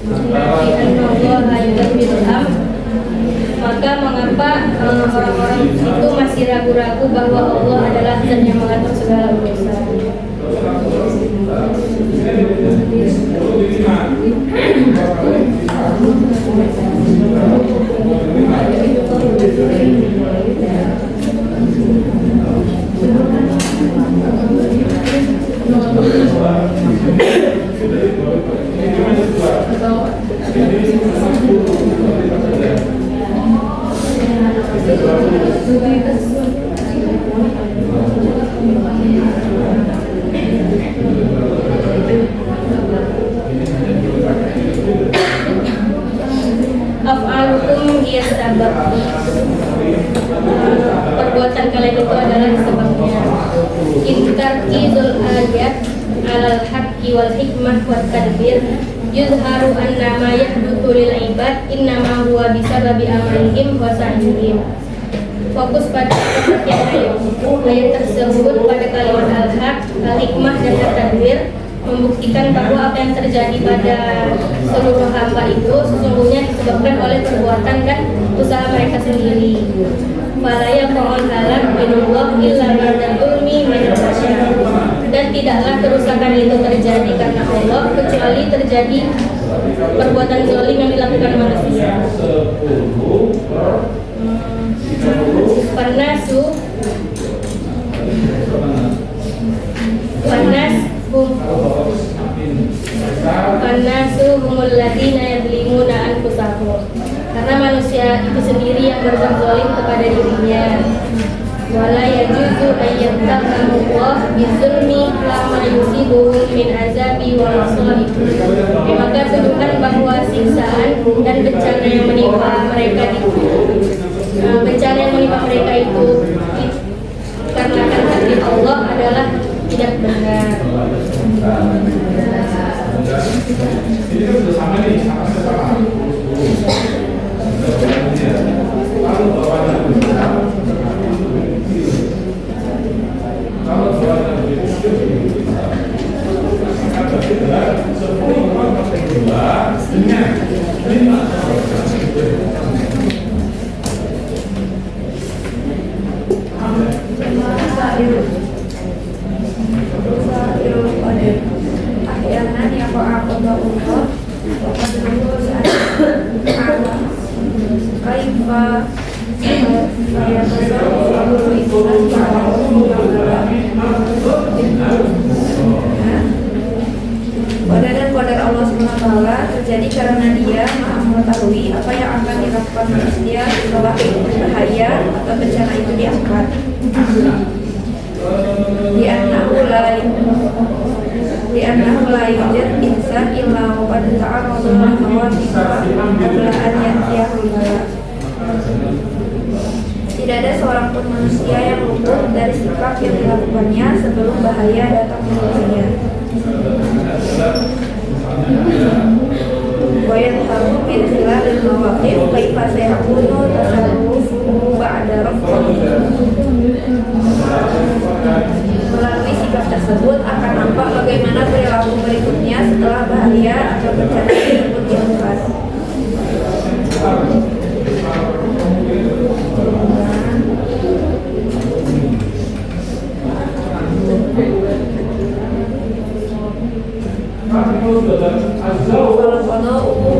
Nabi an-Allah yudabbirul amr. Maka mengapa orang-orang itu masih ragu-ragu bahwa Allah adalah zat yang mengatur segala urusan? Af'alukum hiya sabab. tanfizul ayat alal haqqi wal hikmah wat tadbir yuzharu anna ma yahduthu lil ibad innama huwa bisababi amalihim wa sa'yihim. Fokus pada pengertian ayat tersebut pada kalimat al-haq, al-hikmah dan at-tadbir membuktikan bahwa apa yang terjadi pada seluruh hamba itu sesungguhnya disebabkan oleh perbuatan dan usaha mereka sendiri. Fala yaqul halak binullah illa ba'da zulmi min al-basyar. Dan tidaklah kerusakan itu terjadi karena Allah kecuali terjadi perbuatan zalim yang dilakukan manusia. Panasu humul ladina yadlimuna anfusahum. Karena manusia itu sendiri yang berbuat zalim kepada dirinya. Wala yajuzu ayyattahamullah bizulmi lama yusibuhum min azabi wa masalih. Maka tuduhan bahwa siksaan dan bencana yang menimpa mereka itu karena takdir Allah adalah tidak benar. Qadar Allah SWT terjadi karena Dia Maha mengetahui apa yang akan dilakukan manusia setelah bahaya atau bencana itu diangkat. Li'annahu la yujad insan illa wa qad ta'arrada al-khawatir qabla an ya'tiyahul bala. Tidak ada seorang pun manusia yang luput dari sikap yang dilakukannya sebelum bahaya datang kepadanya. Wa yadharu min khilalil mawaqif kaifa sayakunu tasarrufuhu ba'da raf'ihi. Melalui sikap tersebut akan nampak bagaimana perilaku berikutnya setelah bahaya atau bencana tersebut diangkat.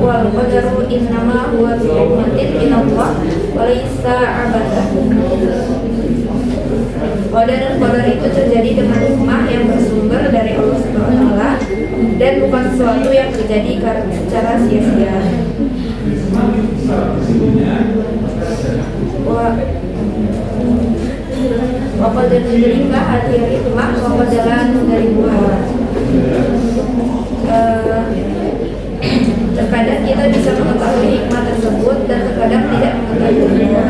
Wal qadaru innama huwa bi hikmatin min Allah wa laysa abatha. Qadar dan qadar itu terjadi dengan hikmah yang bersumber dari Allah SWT dan bukan sesuatu yang terjadi secara sia-sia. Wa qadar dzalika hadhihi hikmah wa qadaran dari buah. Terkadang kita bisa mengetahui hikmah tersebut dan terkadang tidak mengetahuinya.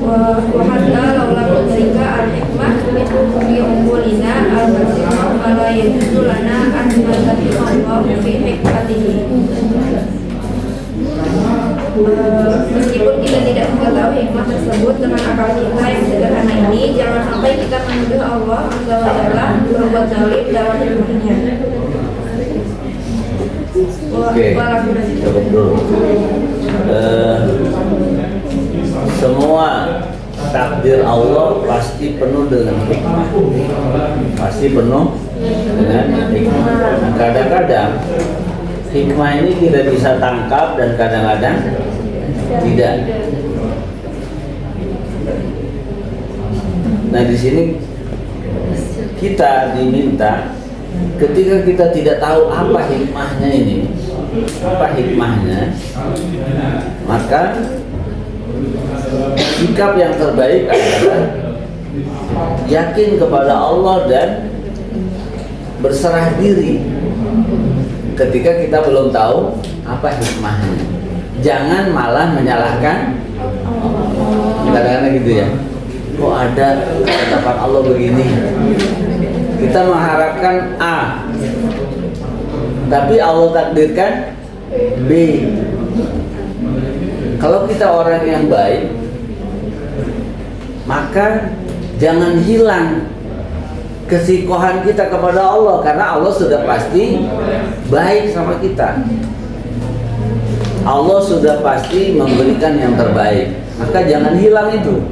Wahada laula dzalika al-hikmah bi umulina al-basirah fala yajuzu lana an nadzati Allah fi hikmatihi. Meskipun kita tidak mengetahui hikmah tersebut dengan akal kita yang sederhana ini, jangan sampai kita menuduh Allah Azza wa Jalla berbuat zalim dalam hikmahnya. Oke, cukup dulu. Semua takdir Allah pasti penuh dengan hikmah. Pasti penuh dengan hikmah. Nah, kadang-kadang hikmah ini kita bisa tangkap dan kadang-kadang tidak. Nah, di sini kita diminta ketika kita tidak tahu apa hikmahnya ini, maka sikap yang terbaik adalah yakin kepada Allah dan berserah diri ketika kita belum tahu apa hikmahnya. Jangan malah menyalahkan, kadang-kadang gitu ya. kok ada ketetapan Allah begini. Kita mengharapkan A, tapi Allah takdirkan B. Kalau kita orang yang baik, maka jangan hilang kesikohan kita kepada Allah, karena Allah sudah pasti baik sama kita. Allah sudah pasti memberikan yang terbaik, maka jangan hilang itu.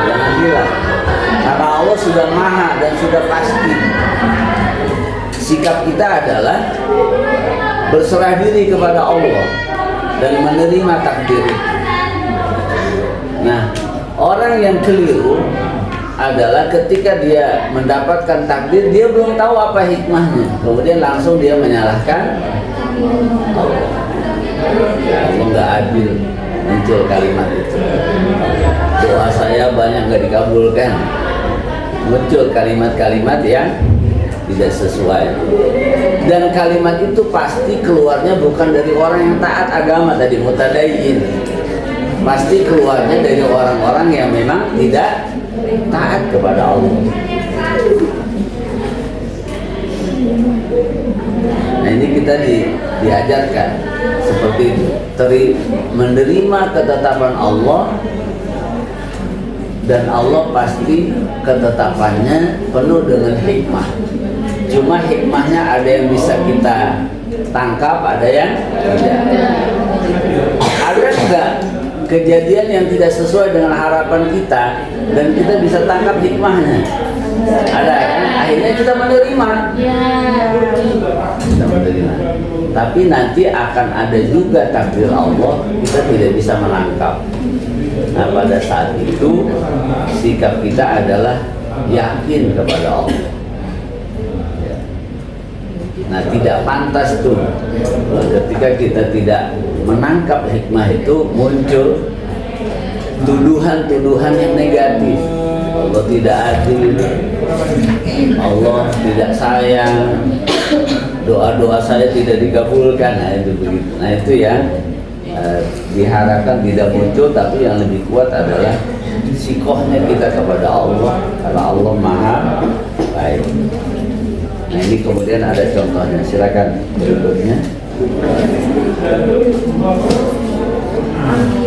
Jangan hilang, karena Allah sudah maha dan sudah pasti. Sikap kita adalah berserah diri kepada Allah dan menerima takdir. Nah, orang yang keliru adalah ketika dia mendapatkan takdir, dia belum tahu apa hikmahnya, kemudian langsung dia menyalahkan Allah. Allah nggak adil, muncul kalimat itu. Doa saya banyak nggak dikabulkan, muncul kalimat-kalimat yang tidak sesuai. Dan kalimat itu pasti keluarnya bukan dari orang yang taat agama tadi, mutadayyin. Pasti keluarnya dari orang-orang yang memang tidak taat kepada Allah. Nah, ini kita diajarkan seperti itu, menerima ketetapan Allah, dan Allah pasti ketetapannya penuh dengan hikmah. Cuma hikmahnya ada yang bisa kita tangkap, ada yang tidak. Ada enggak kejadian yang tidak sesuai dengan harapan kita dan kita bisa tangkap hikmahnya? Ada kan? Akhirnya kita menerima. Kita menerima. Tapi nanti akan ada juga takdir Allah, kita tidak bisa menangkap. Nah, pada saat itu sikap kita adalah yakin kepada Allah. Nah, tidak pantas tuh ketika kita tidak menangkap hikmah itu, muncul tuduhan-tuduhan yang negatif. Allah tidak adil, Allah tidak sayang, doa-doa saya tidak dikabulkan. Nah, itu begitu. Nah, itu yang diharapkan tidak muncul, tapi yang lebih kuat adalah sikohnya kita kepada Allah, karena Allah maha baik. Nah, ini kemudian ada contohnya, silakan berikutnya.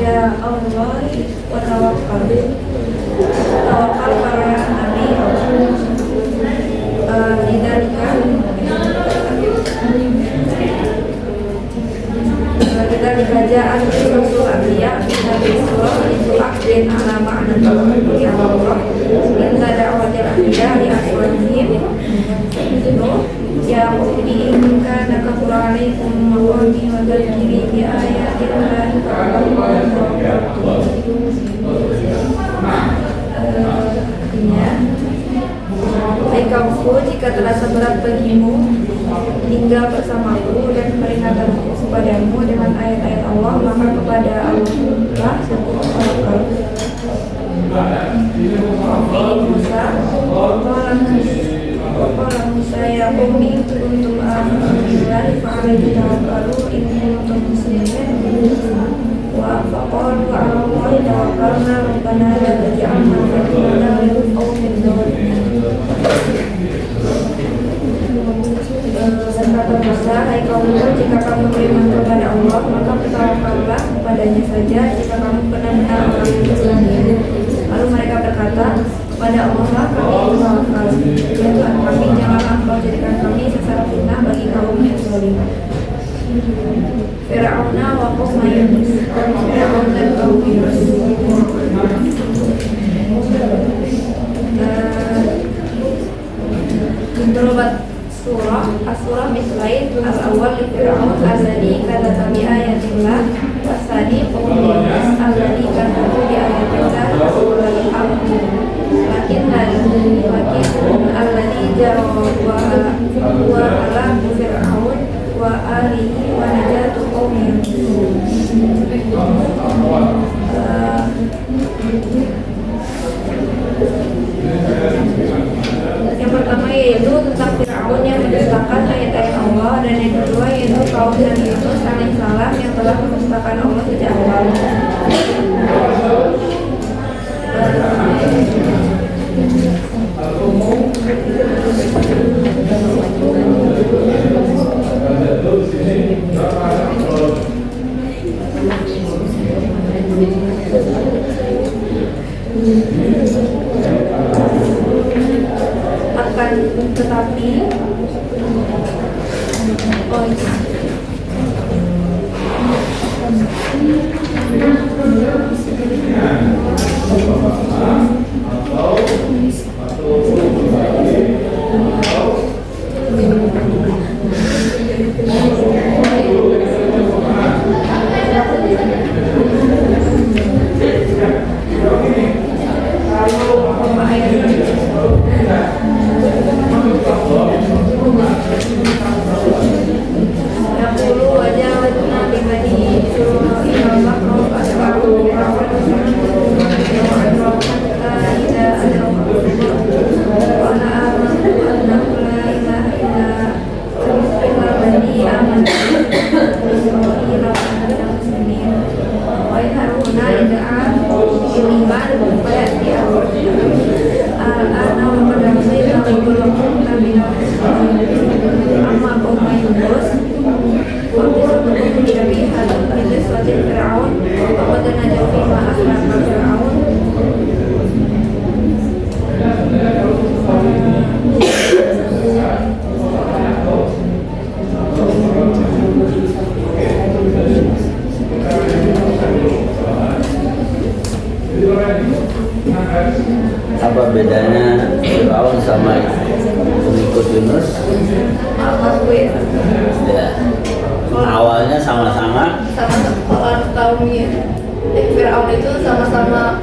Ya Allah wa tawakkal para nabi kita dikajaan Rasul Abiyah Nabi Surah itu akden ala ma'na ya Allah inna da'watil abiyah di aswajim ya qawmi in kana kafura alaikum maqami wa tadkiri bi ayatillahi artinya, hai kaumku, jika telah seberat bagimu tinggal bersamaku dan peringatanku kepadamu dengan ayat-ayat Allah, maka kepada Allah lah tawakal. Musa, Qala Musa ya qaumi kuntum amanu fa'alaihi tawakkalu in kuntum muslimin wa faqalu 'ala Allahi tawakkalna rabbana la taj'alna fitnatan lil qaumiz zalimin. Kata Musa, hai kaumku, jika kamu beriman kepada Allah, maka bertawakallah kepadanya saja jika kamu benar-benar orang yang bersalah. Lalu mereka berkata, kepada Allah lah kami bertawakal. Ya Tuhan kami, janganlah Engkau jadikan kami sasaran fitnah bagi kaum yang zalim. Fir'auna wa qauma Yunus. Fir'aun dan kaum Yunus. Berobat surah as-surah mislain al-awwal li Fir'aun alladhi kadzdzaba bi ayatillah was-tsani qaum Yunus alladhi kadzdzaba bi ayatillah lakin alladhi jawa ala Fir'aun wa alihi wa najatu qaum Yunus. Yang pertama yaitu tentang Fir'aun yang mendustakan ayat-ayat Allah, dan yang kedua yaitu kaum Nabi Yunus alaihissalam yang telah mendustakan Allah sejak awal. hubungannya Firaun sama pengikut Yunus? Ya. Awalnya sama-sama. Sama kaumnya. Firaun itu sama-sama.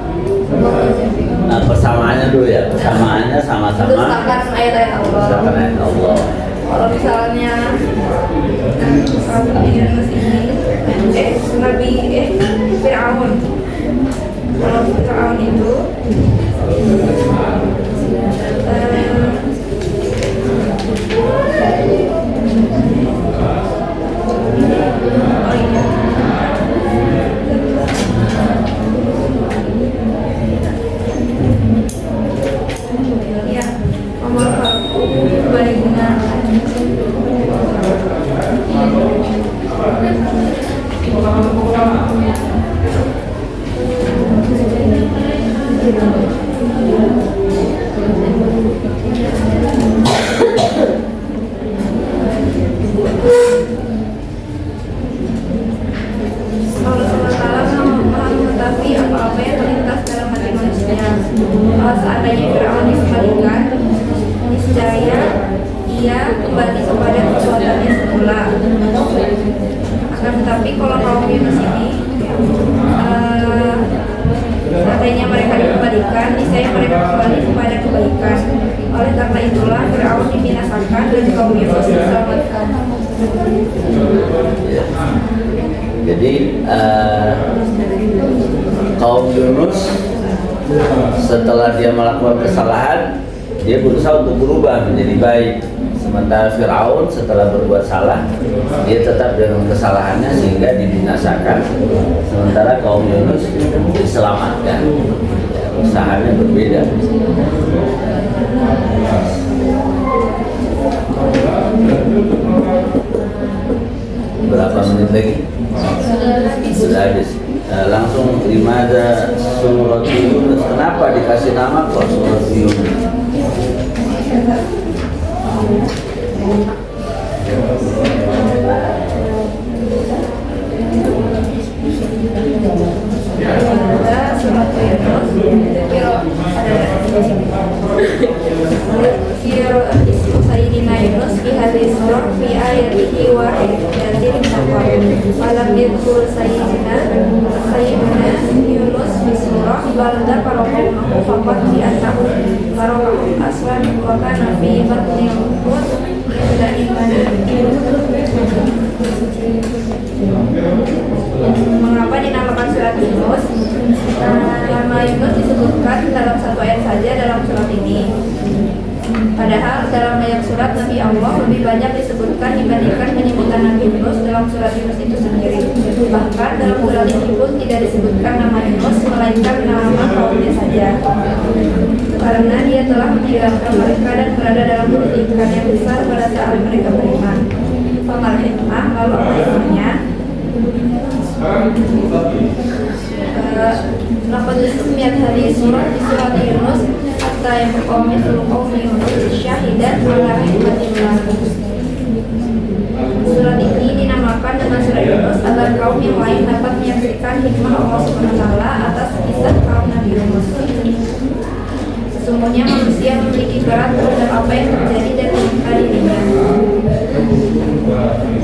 Nah, persamaannya dulu ya. Persamaannya sama-sama. Dustakan ayat-ayat Allah. Dustakan ayat Allah. Kalau misalnya Nabi Yunus ini, Firaun. Kalau Firaun itu ya, memaafku baik benar. Allah SWT maha mengetahui apa-apa yang terlintas dalam hati manusia. Kalau seandainya Firaun dikembalikan, niscaya ia kembali kepada perbuatannya semula. Akan tetapi kalau kaum Yunus ini, seandainya mereka dikembalikan, niscaya mereka kembali kepada kebaikan. Oleh karena itulah Firaun dibinasakan dan kaum Yunus diselamatkan. Ya. Jadi kaum Yunus setelah dia melakukan kesalahan, dia berusaha untuk berubah menjadi baik. Sementara Firaun setelah berbuat salah, dia tetap dengan kesalahannya sehingga dibinasakan. Sementara kaum Yunus diselamatkan. Ya, usahanya berbeda. Berapa menit lagi? Sudah habis. Langsung limada surat Yunus. Kenapa dikasih nama kok surat Yunus? Ada surat Yunus, Sayyidina Yunus fi hadis surah fi ayatihi wa ayatin taqwa. Malam yadhkur Sayyidina Yunus fi surah balda qaraqahu faqat bi annahu qaraqahu aslan wa kana fi batni al-hut Mengapa dinamakan surat Yunus? Nama Yunus disebutkan dalam satu ayat saja dalam surat ini. Padahal dalam banyak surat Nabi Allah lebih banyak disebutkan dibandingkan penyebutan Nabi Yunus dalam surat Yunus itu sendiri. Bahkan dalam surat ini pun tidak disebutkan nama Yunus, melainkan nama kaumnya saja. Karena dia telah meninggalkan mereka dan berada dalam pendidikan yang besar pada saat mereka beriman. Famal hikmah, lalu apa hikmahnya? Lafaz ismiyat hadis surat di surat Yunus hatta yang berqawmi suruh kaum Yunus syahidat ala hikmatillah. Surat ini dinamakan dengan surat Yunus agar kaum yang lain dapat menyaksikan hikmah Allah SWT atas kisah kaum Nabi Yunus. Sesungguhnya manusia memiliki berat terhadap apa yang terjadi dan menimpa dirinya.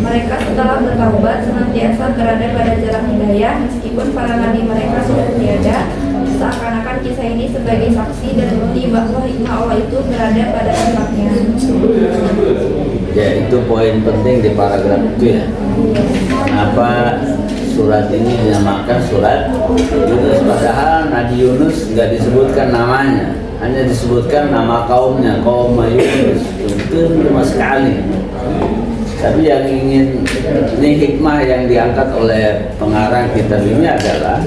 Mereka setelah bertaubat senantiasa berada pada jalan hidayah meskipun para nabi mereka sudah tiada. Seakan-akan kisah ini sebagai saksi dan bukti bahwa hikmah Allah itu berada pada tempatnya. Ya, itu poin penting di paragraf itu ya. Kenapa surat ini dinamakan surat Yunus? Padahal Nabi Yunus nggak disebutkan namanya, hanya disebutkan nama kaumnya, kaum Yunus. Itu cuma sekali. Tapi yang ingin, ini hikmah yang diangkat oleh pengarang kitab ini adalah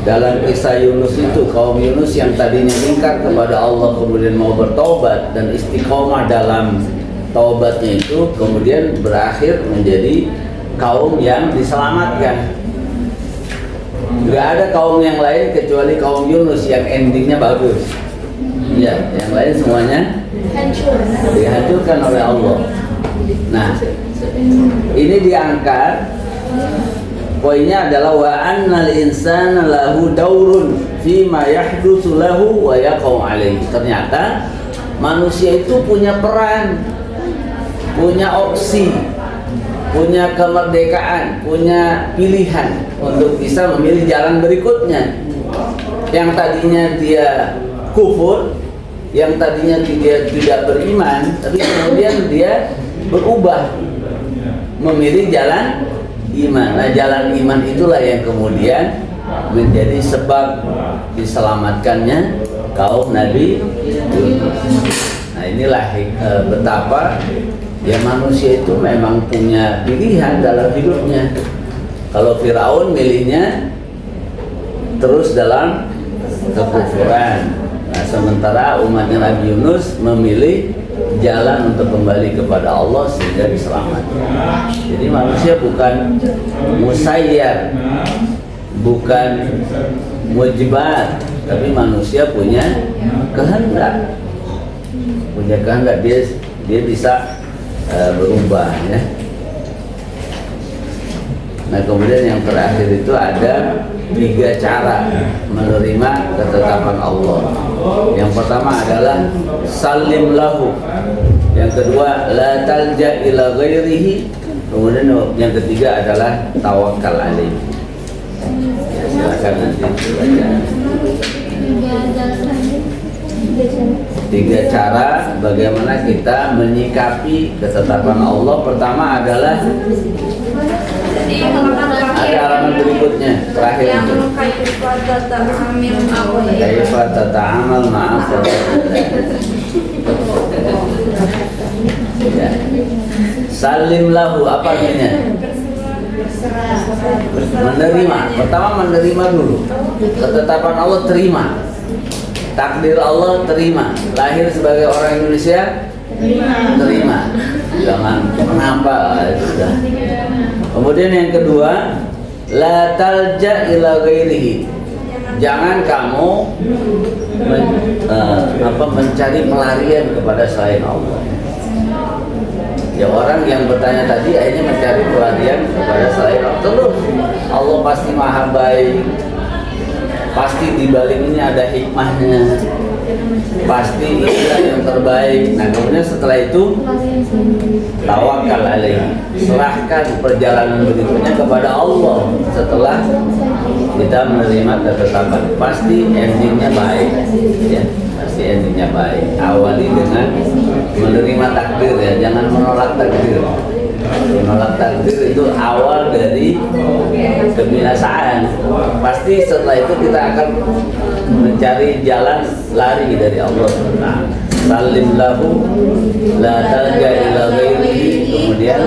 dalam kisah Yunus itu, kaum Yunus yang tadinya ingkar kepada Allah kemudian mau bertobat dan istiqomah dalam taubatnya itu kemudian berakhir menjadi kaum yang diselamatkan. Gak ada kaum yang lain kecuali kaum Yunus yang endingnya bagus. Ya, yang lain semuanya dihancurkan oleh Allah. Nah, ini diangkat. Poinnya adalah wa annal insana lahu daurun fima yahdutsu lahu wa yaqau alaihi. Ternyata manusia itu punya peran, punya opsi, punya kemerdekaan, punya pilihan untuk bisa memilih jalan berikutnya. Yang tadinya dia kufur, yang tadinya dia tidak beriman, tapi kemudian dia berubah memilih jalan iman. Nah, jalan iman itulah yang kemudian menjadi sebab diselamatkannya kaum Nabi Yunus. Nah, inilah betapa ya manusia itu memang punya pilihan dalam hidupnya. Kalau Firaun milihnya terus dalam kekufuran. Nah, sementara umatnya Nabi Yunus memilih jalan untuk kembali kepada Allah sehingga diselamatkan. Jadi manusia bukan musayyar, bukan mujbar, tapi manusia punya kehendak. Punya kehendak, dia bisa berubah ya. Nah, kemudian yang terakhir itu ada 3 cara menerima ketetapan Allah. Yang pertama adalah salim lahu. Yang kedua la talja ila ghairihi. Kemudian yang ketiga adalah tawakal alaihi. Ya, silakan nanti baca. 3 cara bagaimana kita menyikapi ketetapan Allah. Pertama adalah ada halaman berikutnya terakhir itu. Kaifa tata'amal ma'a ya. Salim lahu, apa artinya? Menerima. Pertama menerima dulu. Ketetapan Allah terima. Takdir Allah terima. Lahir sebagai orang Indonesia terima. Jangan kenapa sudah. Kemudian yang kedua, la talja ila ghairihi. Jangan kamu mencari pelarian kepada selain Allah. Ya, orang yang bertanya tadi akhirnya mencari pelarian kepada selain Allah. Terus Allah pasti maha baik, pasti di balik ini ada hikmahnya, pasti inilah yang terbaik. Nah, kemudian setelah itu tawakal alaihi, serahkan perjalanan berikutnya kepada Allah. Setelah kita menerima ketetapan, pasti endingnya baik ya, pasti endingnya baik. Awali dengan menerima takdir ya, jangan menolak takdir. Menolak takdir itu awal dari kebinasaan. Pasti setelah itu kita akan mencari jalan lari dari Allah. Salim lahu la talja ila ghairihi. Kemudian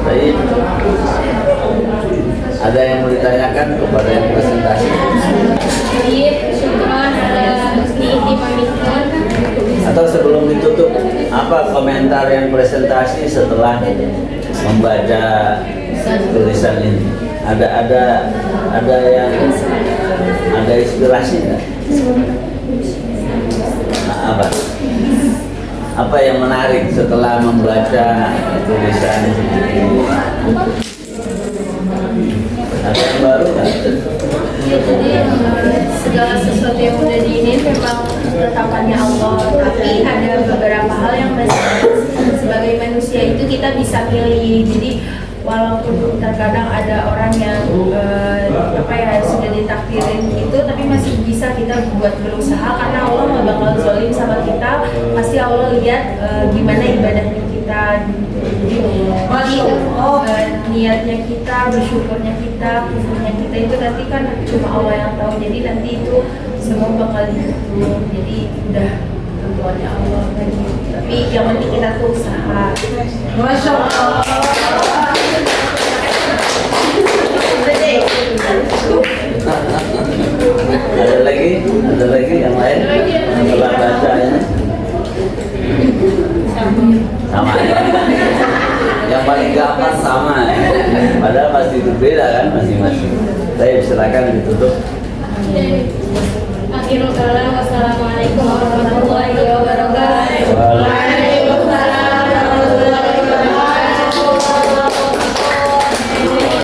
baik. Ada yang mau ditanyakan kepada yang presentasi? Atau sebelum ditutup, apa komentar yang presentasi setelah membaca tulisan ini? Ada yang ada inspirasi nggak? Nah, apa yang menarik setelah membaca tulisan ini? Ada yang baru nggak? Ya, jadi segala sesuatu yang udah diinin memang ketetapannya Allah, tapi ada beberapa hal yang masih sebagai manusia itu kita bisa pilih. Jadi walaupun terkadang ada orang yang sudah ditakdirin gitu, tapi masih bisa kita buat berusaha karena Allah nggak bakal zalim sama kita. Pasti Allah lihat gimana ibadahnya kita, niatnya kita, bersyukurnya kita, kufurnya kita itu nanti kan cuma Allah yang tahu. Jadi nanti itu semua bakal dihitung. Jadi udah tentuannya Allah lagi. Tapi yang penting kita tuh usaha. Masya Allah. Ada lagi yang lain setelah baca ini? Sama ya. Yang paling gampang sama ya. Padahal pasti berbeda kan masing-masing. Saya silakan ditutup. Akhirul kalam, wassalamualaikum warahmatullahi wabarakatuh.